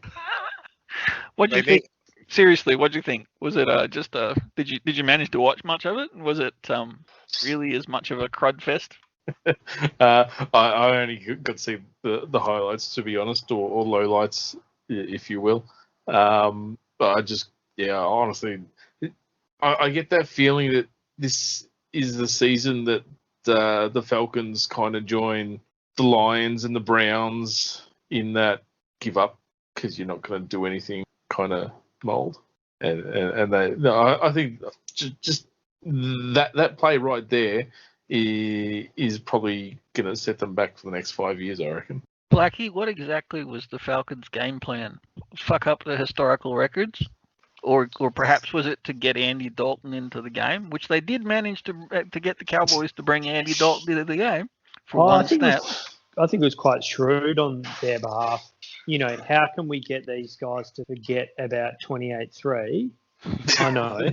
What do you think? Seriously, what do you think? Was it just a? Did you manage to watch much of it? Was it really as much of a crud fest? I only got to see the highlights, to be honest, or lowlights, if you will. But honestly, I get that feeling that this is the season that the Falcons kind of join the Lions and the Browns in that give up because you're not going to do anything kind of mold. And I think just that play right there is probably going to set them back for the next 5 years, I reckon. Blackie, what exactly was the Falcons' game plan? Fuck up the historical records? Or perhaps was it to get Andy Dalton into the game, which they did manage to get the Cowboys to bring Andy Dalton into the game for one snap. I think it was quite shrewd on their behalf. You know, how can we get these guys to forget about 28-3? I know.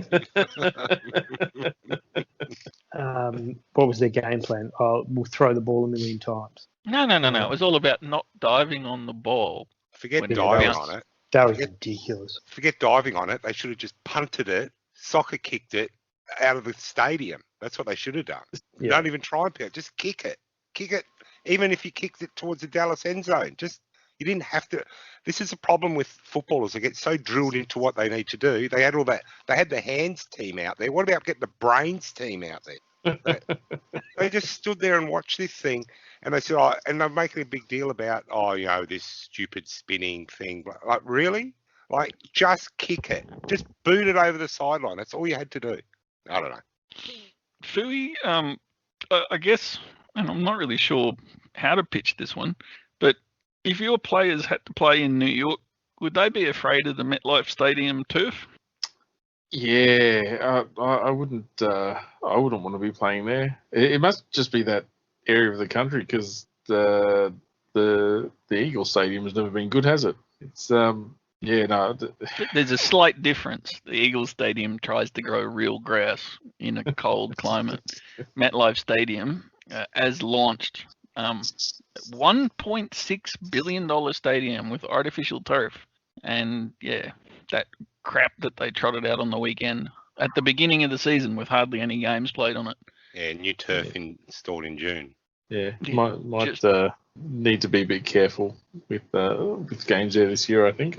What was their game plan? We'll throw the ball a million times. No. It was all about not diving on the ball. Forget diving on it. That was ridiculous. Forget diving on it. They should have just punted it, soccer kicked it out of the stadium. That's what they should have done. Yeah. Don't even try and pick it. Just kick it. Kick it. Even if you kicked it towards the Dallas end zone. You didn't have to. This is a problem with footballers. They get so drilled into what they need to do. They had all that. They had the hands team out there. What about getting the brains team out there? They just stood there and watched this thing, and they said, and they're making a big deal about, this stupid spinning thing. Like, really? Like, just kick it. Just boot it over the sideline. That's all you had to do. I don't know. Fui, I guess, and I'm not really sure how to pitch this one, but if your players had to play in New York, would they be afraid of the MetLife Stadium turf? Yeah, I wouldn't. I wouldn't want to be playing there. It must just be that area of the country because the Eagles Stadium has never been good, has it? It's There's a slight difference. The Eagles Stadium tries to grow real grass in a cold climate. MetLife Stadium, as launched, $1.6 billion stadium with artificial turf, and that crap that they trotted out on the weekend at the beginning of the season with hardly any games played on it. Yeah, new turf installed in June. Yeah, might need to be a bit careful with games there this year. I think.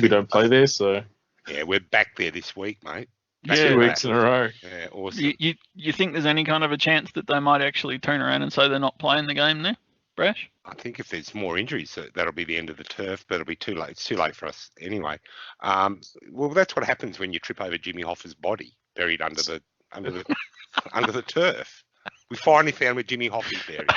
We don't play there, so. Yeah, we're back there this week, mate. 2 weeks in a row. Yeah, awesome. You think there's any kind of a chance that they might actually turn around and say they're not playing the game there, Brash? I think if there's more injuries, that'll be the end of the turf, but it'll be too late. It's too late for us anyway. Well, that's what happens when you trip over Jimmy Hoffa's body buried under the turf. We finally found where Jimmy Hoffa's buried.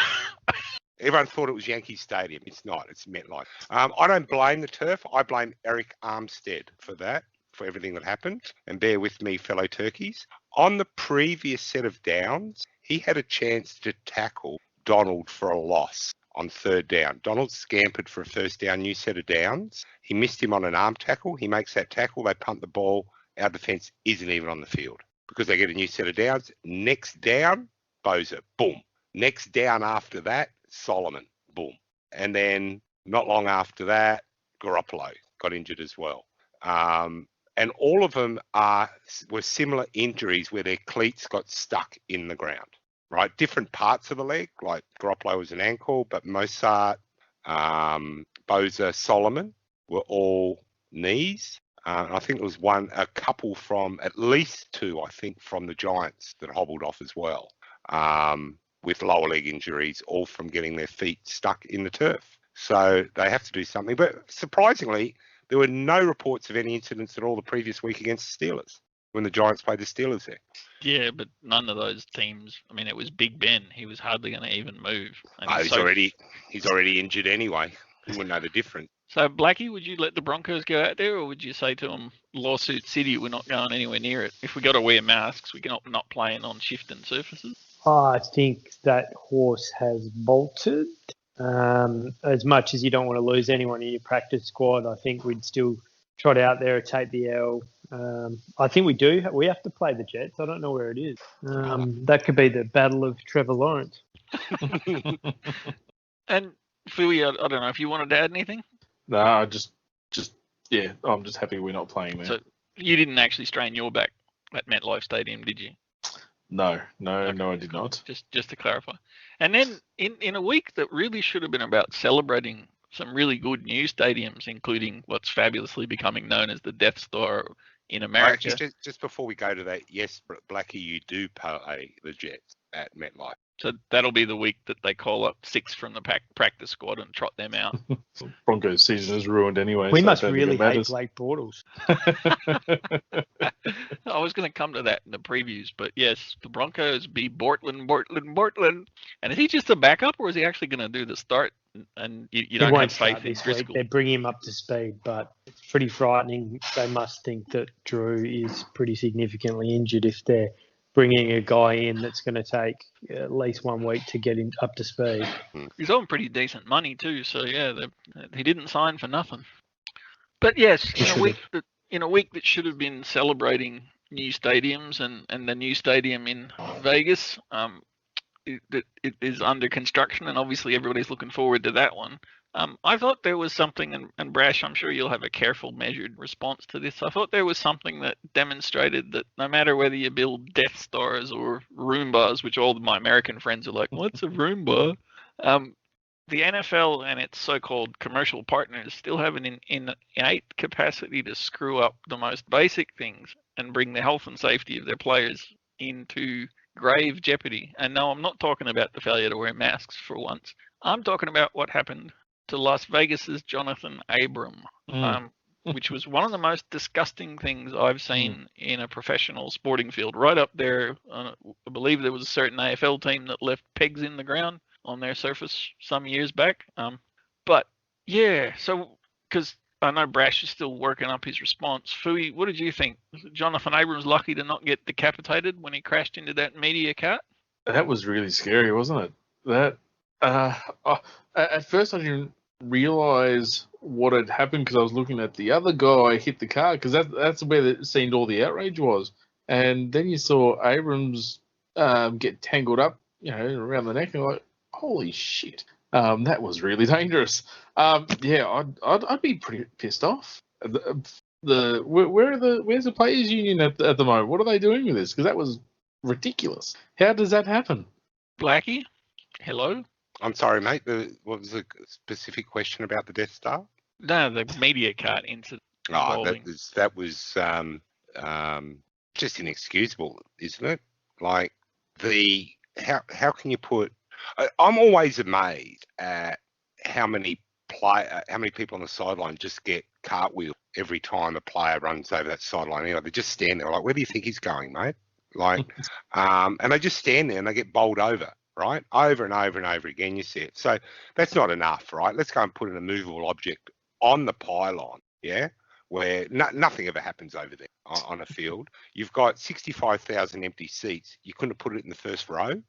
Everyone thought it was Yankee Stadium. It's not. It's MetLife. I don't blame the turf. I blame Eric Armstead for that, for everything that happened. And bear with me, fellow turkeys. On the previous set of downs, he had a chance to tackle Donald for a loss on third down. Donald scampered for a first down, new set of downs. He missed him on an arm tackle. He makes that tackle. They punt the ball. Our defence isn't even on the field because they get a new set of downs. Next down, Bosa, boom. Next down after that, Solomon, boom. And then not long after that, Garoppolo got injured as well. And all of them were similar injuries where their cleats got stuck in the ground, right? Different parts of the leg, like Garoppolo was an ankle, but Mozart, Bosa, Solomon were all knees. I think there was a couple from, at least two, I think, from the Giants that hobbled off as well, with lower leg injuries, all from getting their feet stuck in the turf. So they have to do something. But surprisingly, there were no reports of any incidents at all the previous week against the Steelers when the Giants played the Steelers there. Yeah, but none of those teams. I mean, it was Big Ben. He was hardly going to even move. And he's already injured anyway. He wouldn't know the difference. So, Blackie, would you let the Broncos go out there, or would you say to them, Lawsuit City, we're not going anywhere near it? If we got to wear masks, we cannot not playing on shifting surfaces. I think that horse has bolted. As much as you don't want to lose anyone in your practice squad, I think we'd still trot out there and take the L. I think we do. We have to play the Jets. I don't know where it is. That could be the battle of Trevor Lawrence. And Philly, I don't know if you wanted to add anything. No, just Yeah, I'm just happy we're not playing there. So you didn't actually strain your back at MetLife Stadium, did you? No, Okay, I did cool. not. Just to clarify. And then in a week that really should have been about celebrating some really good new stadiums, including what's fabulously becoming known as the Death Star in America. Actually, just before we go to that, yes, Blackie, you do play the Jets at MetLife. So that'll be the week that they call up 6 from the practice squad and trot them out. Broncos season is ruined anyway. We so must I don't think really it hate matters. Blake Bortles. I was going to come to that in the previews, but yes, the Broncos be Bortland. And is he just a backup, or is he actually going to do the start? And you He don't won't have start faith in this week. Driscoll. They're bringing him up to speed, but it's pretty frightening. They must think that Drew is pretty significantly injured if they're bringing a guy in that's going to take at least 1 week to get him up to speed. He's on pretty decent money too, so yeah, he didn't sign for nothing. But yes, in a week that should have been celebrating new stadiums and the new stadium in Vegas, it is under construction, and obviously everybody's looking forward to that one. I thought there was something, and Brash, I'm sure you'll have a careful, measured response to this. I thought there was something that demonstrated that no matter whether you build Death Stars or Roombas, which all of my American friends are like, what's a Roomba? The NFL and its so-called commercial partners still have an innate capacity to screw up the most basic things and bring the health and safety of their players into grave jeopardy. And no, I'm not talking about the failure to wear masks for once. I'm talking about what happened to Las Vegas's Jonathan Abram, which was one of the most disgusting things I've seen in a professional sporting field. Right up there, I believe there was a certain AFL team that left pegs in the ground on their surface some years back. But yeah, so because I know Brash is still working up his response. Fui, what did you think? Jonathan Abrams lucky to not get decapitated when he crashed into that media cart? That was really scary, wasn't it? That at first I didn't realise what had happened because I was looking at the other guy hit the car because that's where it seemed all the outrage was. And then you saw Abrams get tangled up, around the neck, and you're like, holy shit, that was really dangerous. Yeah, I'd be pretty pissed off. Where's the players' union at the moment? What are they doing with this? Because that was ridiculous. How does that happen? Blackie, hello. I'm sorry, mate. What was the specific question about the Death Star? No, the media cart incident. That was just inexcusable, isn't it? Like how can you put? I'm always amazed at how many people on the sideline just get cartwheeled every time a player runs over that sideline. They just stand there like, where do you think he's going, mate? Like, and they just stand there and they get bowled over. Right? Over and over and over again, you see it. So that's not enough, right? Let's go and put an immovable object on the pylon, yeah, where nothing ever happens over there on a field. You've got 65,000 empty seats. You couldn't have put it in the first row.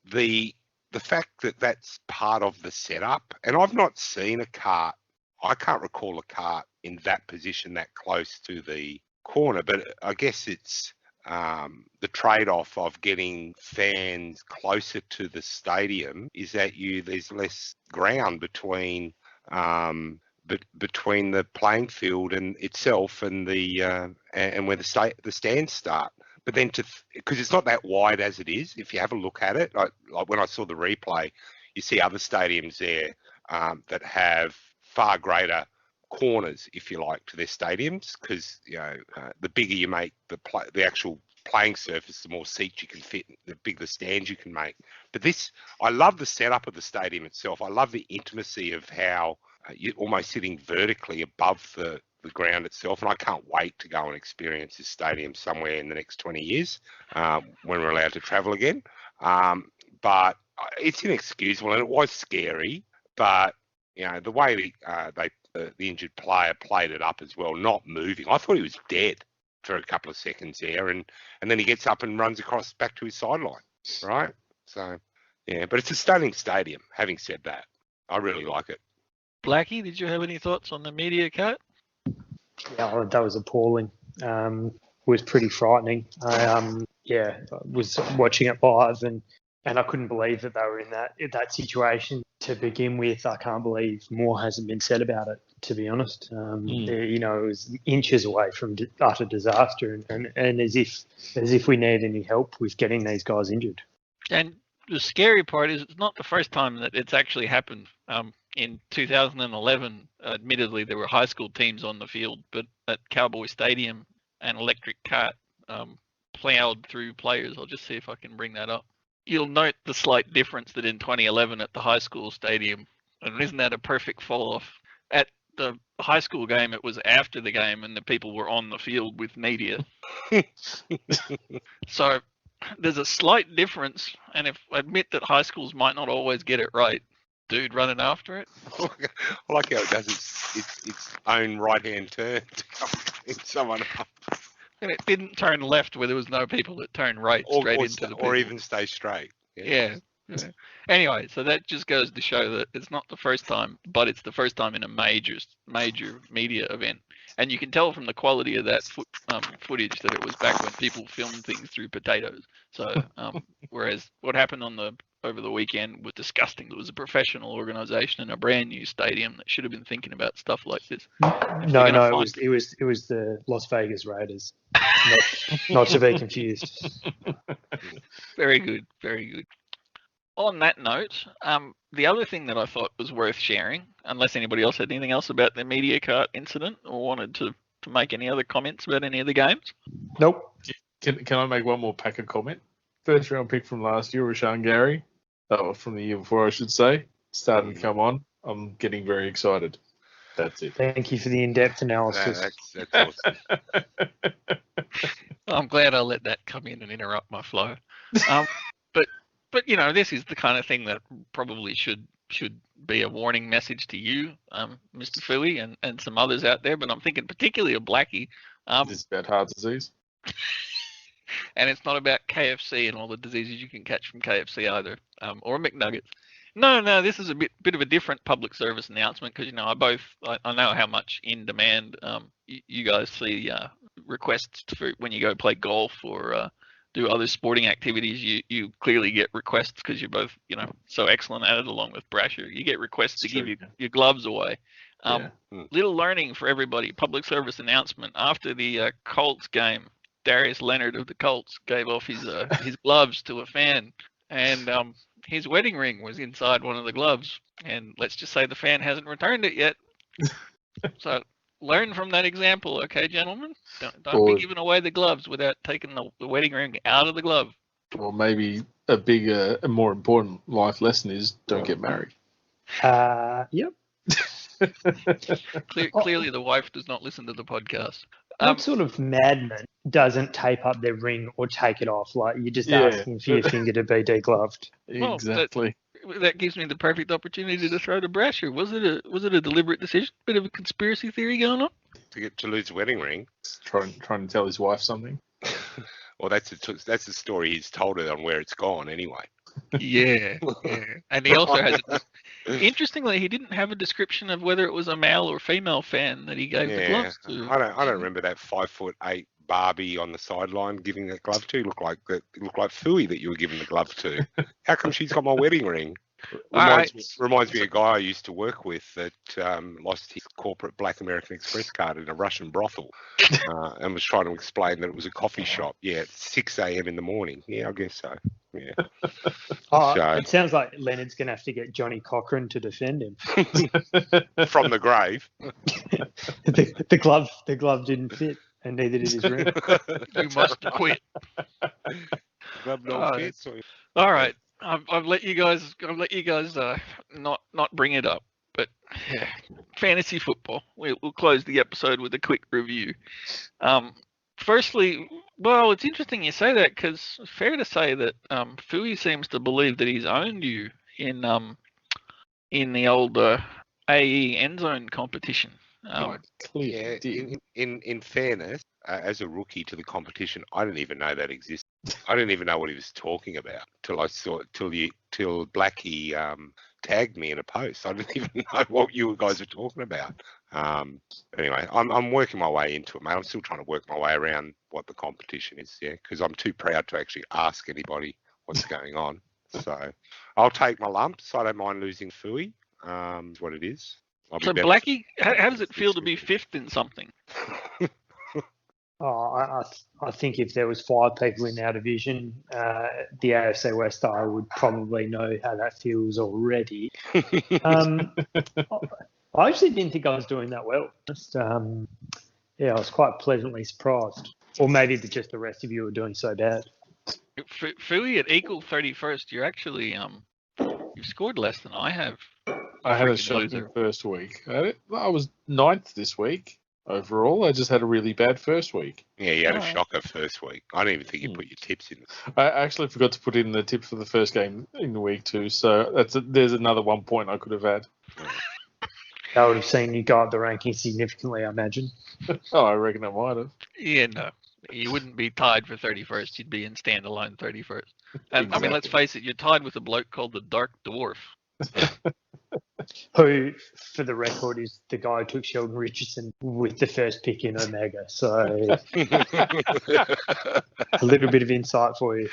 The fact that that's part of the setup, and I've not seen a cart. I can't recall a cart in that position that close to the corner, but I guess it's the trade-off of getting fans closer to the stadium is that there's less ground between the playing field and itself and and where the stands start. But then because it's not that wide as it is, if you have a look at it, like when I saw the replay, you see other stadiums there that have far greater corners, if you like, to their stadiums, because the bigger you make the actual playing surface, the more seats you can fit, the bigger the stands you can make. But I love the setup of the stadium itself. I love the intimacy of how you're almost sitting vertically above the ground itself, and I can't wait to go and experience this stadium somewhere in the next 20 years when we're allowed to travel again. But it's inexcusable, and it was scary, but the way the injured player played it up as well, not moving. I thought he was dead for a couple of seconds there, and then he gets up and runs across back to his sideline, right? So, yeah, but it's a stunning stadium. Having said that, I really like it. Blackie, did you have any thoughts on the media cut? Yeah, that was appalling. Was pretty frightening. I was watching it live and I couldn't believe that they were in that situation to begin with. I can't believe more hasn't been said about it. to be honest. You know, it was inches away from utter disaster, and as if we need any help with getting these guys injured. And the scary part is it's not the first time that it's actually happened. In 2011, admittedly, there were high school teams on the field, but at Cowboy Stadium, an electric cart plowed through players. I'll just see if I can bring that up. You'll note the slight difference that in 2011 at the high school stadium, and isn't that a perfect fall off? At the high school game, it was after the game and the people were on the field with media. So there's a slight difference, and if I admit that high schools might not always get it right, dude running after it. I like how it does its own right-hand turn to come pick someone up. And it didn't turn left where there was no people. It turned right straight into the people. Or even stay straight. Yeah. Anyway, so that just goes to show that it's not the first time, but it's the first time in a major media event. And you can tell from the quality of that footage that it was back when people filmed things through potatoes. So, whereas what happened over the weekend was disgusting. It was a professional organisation in a brand new stadium that should have been thinking about stuff like this. No, it was the Las Vegas Raiders, not to be confused. Very good, very good. On that note, the other thing that I thought was worth sharing, unless anybody else had anything else about the media cart incident or wanted to make any other comments about any of the games? Nope. Can I make one more Packer comment? First round pick from last year, Rashan Gary. Oh, from the year before, I should say. Starting to come on. I'm getting very excited. That's it. Thank you for the in-depth analysis. That's awesome. I'm glad I let that come in and interrupt my flow. But you know, this is the kind of thing that probably should be a warning message to you, Mr. Fooey, and some others out there. But I'm thinking particularly of Blackie. This is about heart disease. And it's not about KFC and all the diseases you can catch from KFC either, or McNuggets. No, this is a bit of a different public service announcement because, you know, I know how much in demand you guys see requests for when you go play golf or do other sporting activities. You clearly get requests because you're both, you know, so excellent at it along with Brasher. You get requests to give your gloves away. Little learning for everybody. Public service announcement after the Colts game. Darius Leonard of the Colts gave off his gloves to a fan, and his wedding ring was inside one of the gloves. And let's just say the fan hasn't returned it yet. So learn from that example, okay, gentlemen? Don't be giving away the gloves without taking the wedding ring out of the glove. Or maybe a more important life lesson is don't get married. Yep. Clearly, the wife does not listen to the podcast. What sort of madman doesn't tape up their ring or take it off? Like, you're just asking for your finger to be degloved. Well, Exactly. That gives me the perfect opportunity to throw to Brasher. Was it a deliberate decision? Bit of a conspiracy theory going on? To lose a wedding ring. Trying to tell his wife something. Well, that's the story he's told her on where it's gone anyway. Yeah. And he also has. Interestingly, he didn't have a description of whether it was a male or female fan that he gave the gloves to. I don't remember that 5'8" Barbie on the sideline giving that glove to. It looked like Fooey that you were giving the glove to. How come she's got my wedding ring? Reminds me of a guy I used to work with that lost his corporate Black American Express card in a Russian brothel and was trying to explain that it was a coffee shop. Yeah, at 6 a.m. in the morning. Yeah, I guess so. Yeah. It sounds like Leonard's going to have to get Johnny Cochran to defend him. From the grave. The glove didn't fit, and neither did his ring. You must quit. All right. I've let you guys not bring it up, but yeah, fantasy football. We'll close the episode with a quick review. Firstly, well, it's interesting you say that because it's fair to say that Fooey seems to believe that he's owned you in the old AE end zone competition. In fairness, as a rookie to the competition, I didn't even know that existed. I didn't even know what he was talking about till Blackie tagged me in a post. I didn't even know what you guys were talking about. Anyway, I'm working my way into it, mate. I'm still trying to work my way around what the competition is, because I'm too proud to actually ask anybody what's going on. So I'll take my lumps. I don't mind losing Fooey. Is what it is. I'll be So better. Blackie, how does it feel to be fifth in something? I think if there was 5 people in our division, the AFC West, I would probably know how that feels already. I actually didn't think I was doing that well. I was quite pleasantly surprised. Or maybe just the rest of you were doing so bad. Fui at equal 31st, you're actually you've scored less than I have. I had a Freaking shocking loser. first week. I was 9th this week overall. I just had a really bad first week. Yeah, you had a Alright. shocker first week. I don't even think you put your tips in. I actually forgot to put in the tip for the first game in the week too. So there's another 1 point I could have had. That would have seen you go up the ranking significantly, I imagine. Oh, I reckon I might have. Yeah, no. You wouldn't be tied for 31st. You'd be in standalone 31st. And I mean, let's Exactly. face it, you're tied with a bloke called the Dark Dwarf. Who, for the record, is the guy who took Sheldon Richardson with the first pick in Omega. So a little bit of insight for you.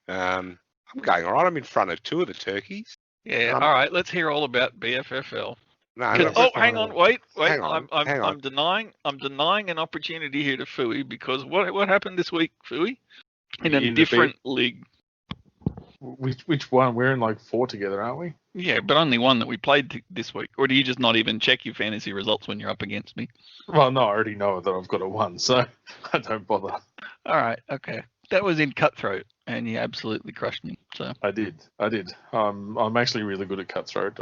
I'm going all right. I'm in front of 2 of the turkeys. Yeah, Um, all right. Let's hear all about BFFL. No, 'Cause- no, oh, hang on, wait. Hang on, hang on. I'm denying an opportunity here to Fui because what happened this week, Fui? In a In the different league. Which one? We're in like 4 together, aren't we? Yeah, but only one that we played this week. Or do you just not even check your fantasy results when you're up against me? Well, no, I already know that I've got a 1, so I don't bother. All right, okay. That was in Cutthroat, and you absolutely crushed me. So I did. I'm actually really good at cutthroat.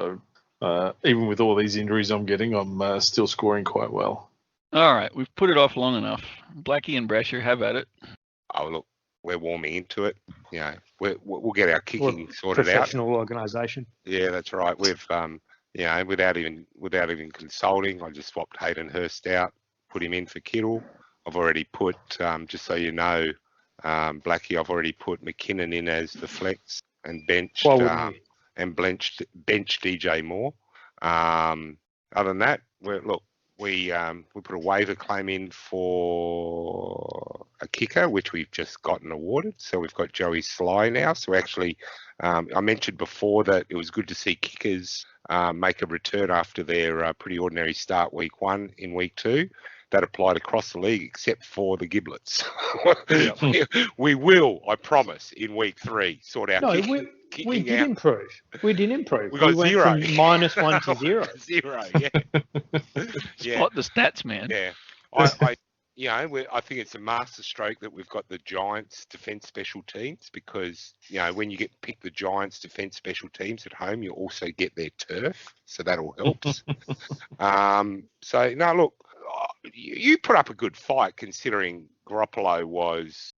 Even with all these injuries I'm getting, I'm still scoring quite well. all right, we've put it off long enough. Blackie and Brasher, have at it. Oh, look, we're warming into it. You know, we'll get our kicking sorted out. Professional organisation. Yeah, that's right. We've, you know, without even consulting, I just swapped Hayden Hurst out, put him in for Kittle. I've already put, just so you know, Blackie, I've already put McKinnon in as the flex and benched Why wouldn't you? benched DJ Moore. Other than that, we put a waiver claim in for a kicker, which we've just gotten awarded. So we've got Joey Sly now. So actually, I mentioned before that it was good to see kickers make a return after their pretty ordinary start week 1 in week 2. That applied across the league except for the Giblets. we will, I promise, in week 3 sort out No, kicking we did out. improve. We did improve. We got went 0. from -1 to 0. 0, yeah. Yeah. Spot the stats, man. Yeah, I I think it's a master stroke that we've got the Giants defence special teams because when you pick the Giants defence special teams at home, you also get their turf, so that'll help. So no, look, you put up a good fight considering Garoppolo was.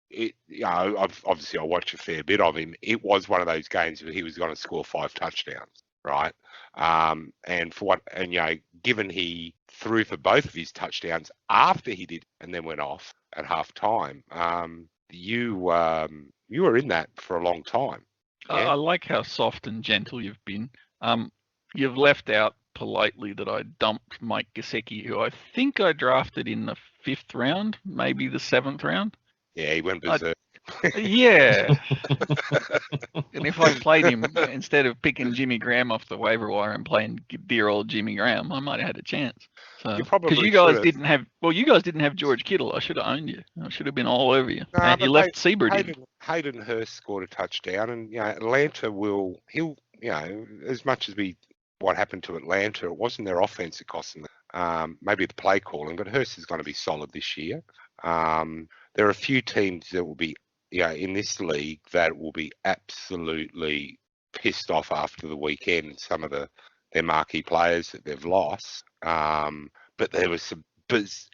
I watched a fair bit of him. It was one of those games where he was going to score 5 touchdowns, right? Given he threw for both of his touchdowns after he did and then went off at half time, you were in that for a long time. Yeah? I like how soft and gentle you've been. You've left out politely that I dumped Mike Gesicki, who I think I drafted in the 5th round, maybe the 7th round. Yeah, he went berserk. Yeah. And if I played him instead of picking Jimmy Graham off the waiver wire and playing dear old Jimmy Graham, I might have had a chance. You probably because you guys should've. didn't have George Kittle. I should have owned you. I should have been all over you. No, And you but left Seabird in. Hayden Hurst scored a touchdown, and Atlanta he'll as much as what happened to Atlanta, it wasn't their offense that cost them. Maybe the play calling, but Hurst is going to be solid this year. There are a few teams that will be in this league that will be absolutely pissed off after the weekend. Some of their marquee players that they've lost, but there was some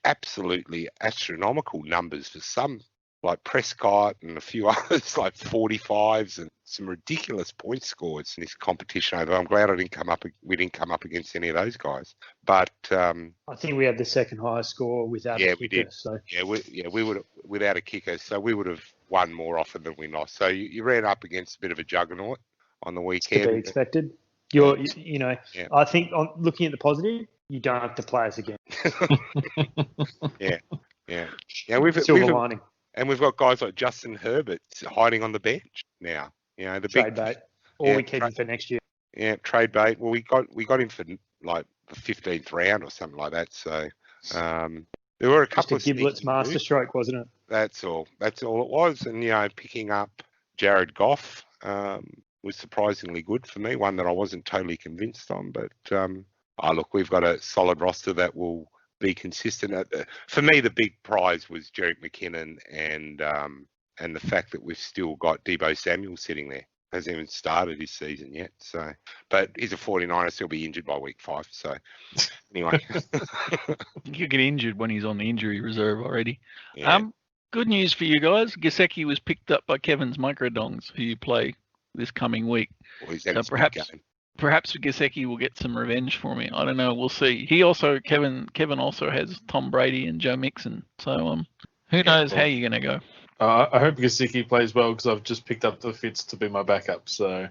absolutely astronomical numbers for some, like Prescott and a few others, like 45s and some ridiculous point scores in this competition. I'm glad we didn't come up against any of those guys. But I think we had the second highest score without a kicker. we did. So. We would have without a kicker, so we would have won more often than we lost. So you ran up against a bit of a juggernaut on the weekend. To be expected. Yeah. I think looking at the positive, you don't have to play us again. Yeah. Silver lining. And we've got guys like Justin Herbert hiding on the bench now. The Trade big bait. Or we keep him for next year. Yeah, trade bait. Well, we got him for like the 15th round or something like that. So there were a couple Just a of Giblets sneaky moves. masterstroke, wasn't it? That's all it was. And, picking up Jared Goff was surprisingly good for me, one that I wasn't totally convinced on. But, look, we've got a solid roster that will be consistent. For me, the big prize was Jerick McKinnon and the fact that we've still got Deebo Samuel sitting there. Hasn't even started his season yet. So, but he's a 49er, so he'll be injured by week 5. So, anyway. He'll get injured when he's on the injury reserve already. Yeah. Good news for you guys. Gesicki was picked up by Kevin's Microdongs, who you play this coming week. Well, he's So perhaps Gesicki will get some revenge for me. I don't know. We'll see. Kevin also has Tom Brady and Joe Mixon. So who knows how you're going to go. I hope Gesicki plays well because I've just picked up the Fitz to be my backup. So,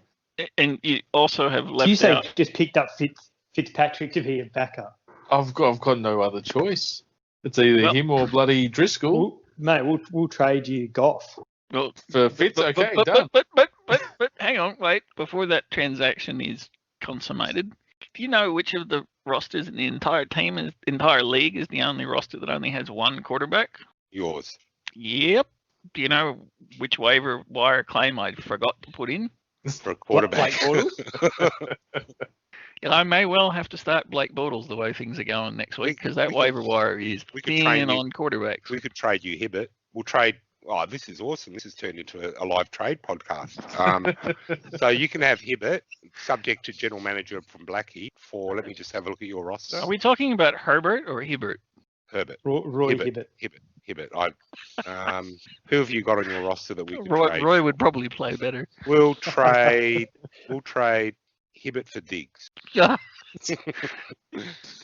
and you also have left Do you say out. just picked up Fitzpatrick to be a backup? I've got no other choice. It's either him or bloody Driscoll. We'll trade you Goff. Well, For Fitz, okay, done. But hang on, wait. Before that transaction is consummated, do you know which of the rosters in the entire league is the only roster that only has one quarterback? Yours. Yep. Do you know which waiver wire claim I forgot to put in? For a quarterback. Blake Bortles? I may well have to start Blake Bortles the way things are going next week because that waiver wire is thin on quarterbacks. We could trade you Hibbert. We'll trade. Oh, this is awesome. This has turned into a live trade podcast. So you can have Hibbert, subject to general manager from Blackie, let me just have a look at your roster. Are we talking about Herbert or Hibbert? Herbert. Roy Hibbert. Hibbert. Who have you got on your roster that we could trade? Roy would probably play better. We'll trade Hibbert for Diggs. Yeah.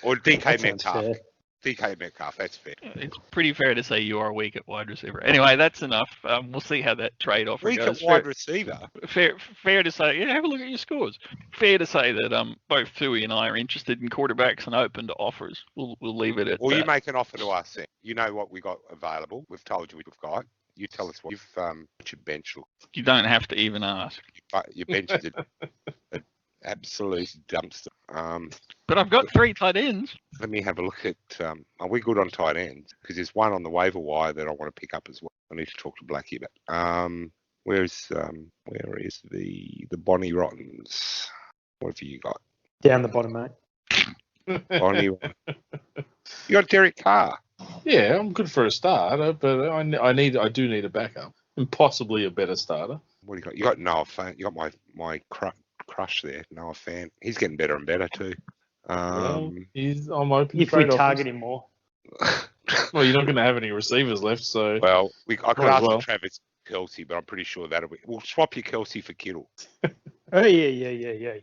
Or DK That sounds Metcalf. fair. DK Metcalf, that's fair. It's pretty fair to say you are weak at wide receiver. Anyway, that's enough. We'll see how that trade offer Weak goes. at wide receiver. Fair to say, have a look at your scores. Fair to say that both Thui and I are interested in quarterbacks and open to offers. We'll leave it at that. Or you make an offer to us then. You know what we got available. We've told you what we've got. You tell us what your bench look. You don't have to even ask. Your bench is an absolute dumpster. But I've got 3 tight ends. Let me have a look at. Are we good on tight ends? Because there's one on the waiver wire that I want to pick up as well. I need to talk to Blackie about. Where is the Bonnie Rottens? What have you got? Down the bottom, mate. Bonnie. You got Derek Carr. Yeah, I'm good for a starter, but I do need a backup and possibly a better starter. What do you got? You got Noah Fant. You got my crush there, Noah Fant. He's getting better and better too. I'm open. If we target him more. Well, you're not going to have any receivers left, so. Well, I could ask Travis Kelce, but I'm pretty sure we'll swap your Kelce for Kittle. Oh yeah.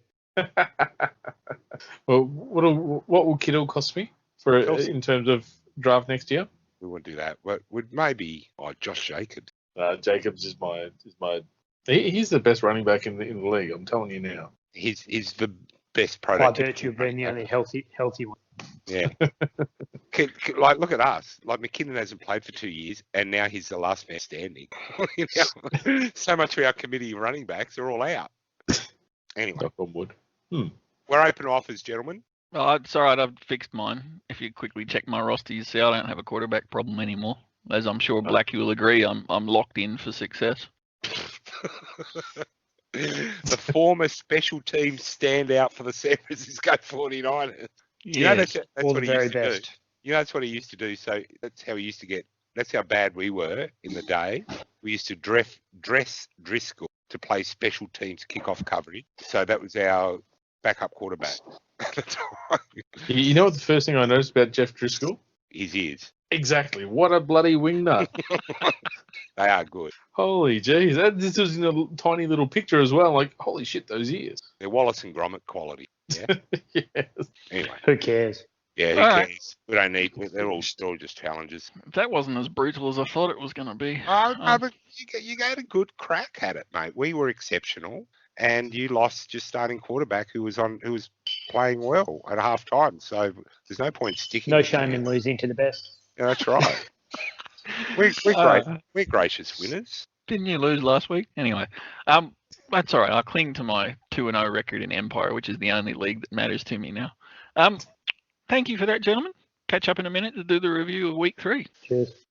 Well, what will Kittle cost me in terms of draft next year? We wouldn't do that. Would maybe Josh Jacobs. Jacobs is my. He's the best running back in the league. I'm telling you now. He's the best By prototype. virtue of being the only healthy one. Yeah. Like, look at us. Like, McKinnon hasn't played for 2 years, and now he's the last man standing. So much for our committee running backs. They're all out. Anyway. Knock on wood. We're open to offers, gentlemen. Oh, it's all right. I've fixed mine. If you quickly check my roster, you see I don't have a quarterback problem anymore. As I'm sure Blackie will agree, I'm locked in for success. The former special team standout for the San Francisco 49ers. You know, that's what he used to do. You know, that's what he used to do. So that's how he used to get. That's how bad we were in the day. We used to dress Driscoll to play special teams kickoff coverage. So that was our backup quarterback. You know what the first thing I noticed about Jeff Driscoll? His ears. Exactly. What a bloody wingnut. They are good. Holy jeez. This was in a tiny little picture as well. Like, holy shit, those ears. They're Wallace and Gromit quality. Yeah. Yes. Anyway. Who cares? Yeah, who cares? We don't need. They're all just challenges. That wasn't as brutal as I thought it was going to be. No, but you got a good crack at it, mate. We were exceptional, and you lost your starting quarterback who was playing well at half time. So there's no point sticking. No shame in losing to the best. Yeah, that's right. We're gracious winners. Didn't you lose last week? Anyway, that's all right. I'll cling to my 2-0 record in Empire, which is the only league that matters to me now. thank you for that, gentlemen. Catch up in a minute to do the review of week 3. Cheers.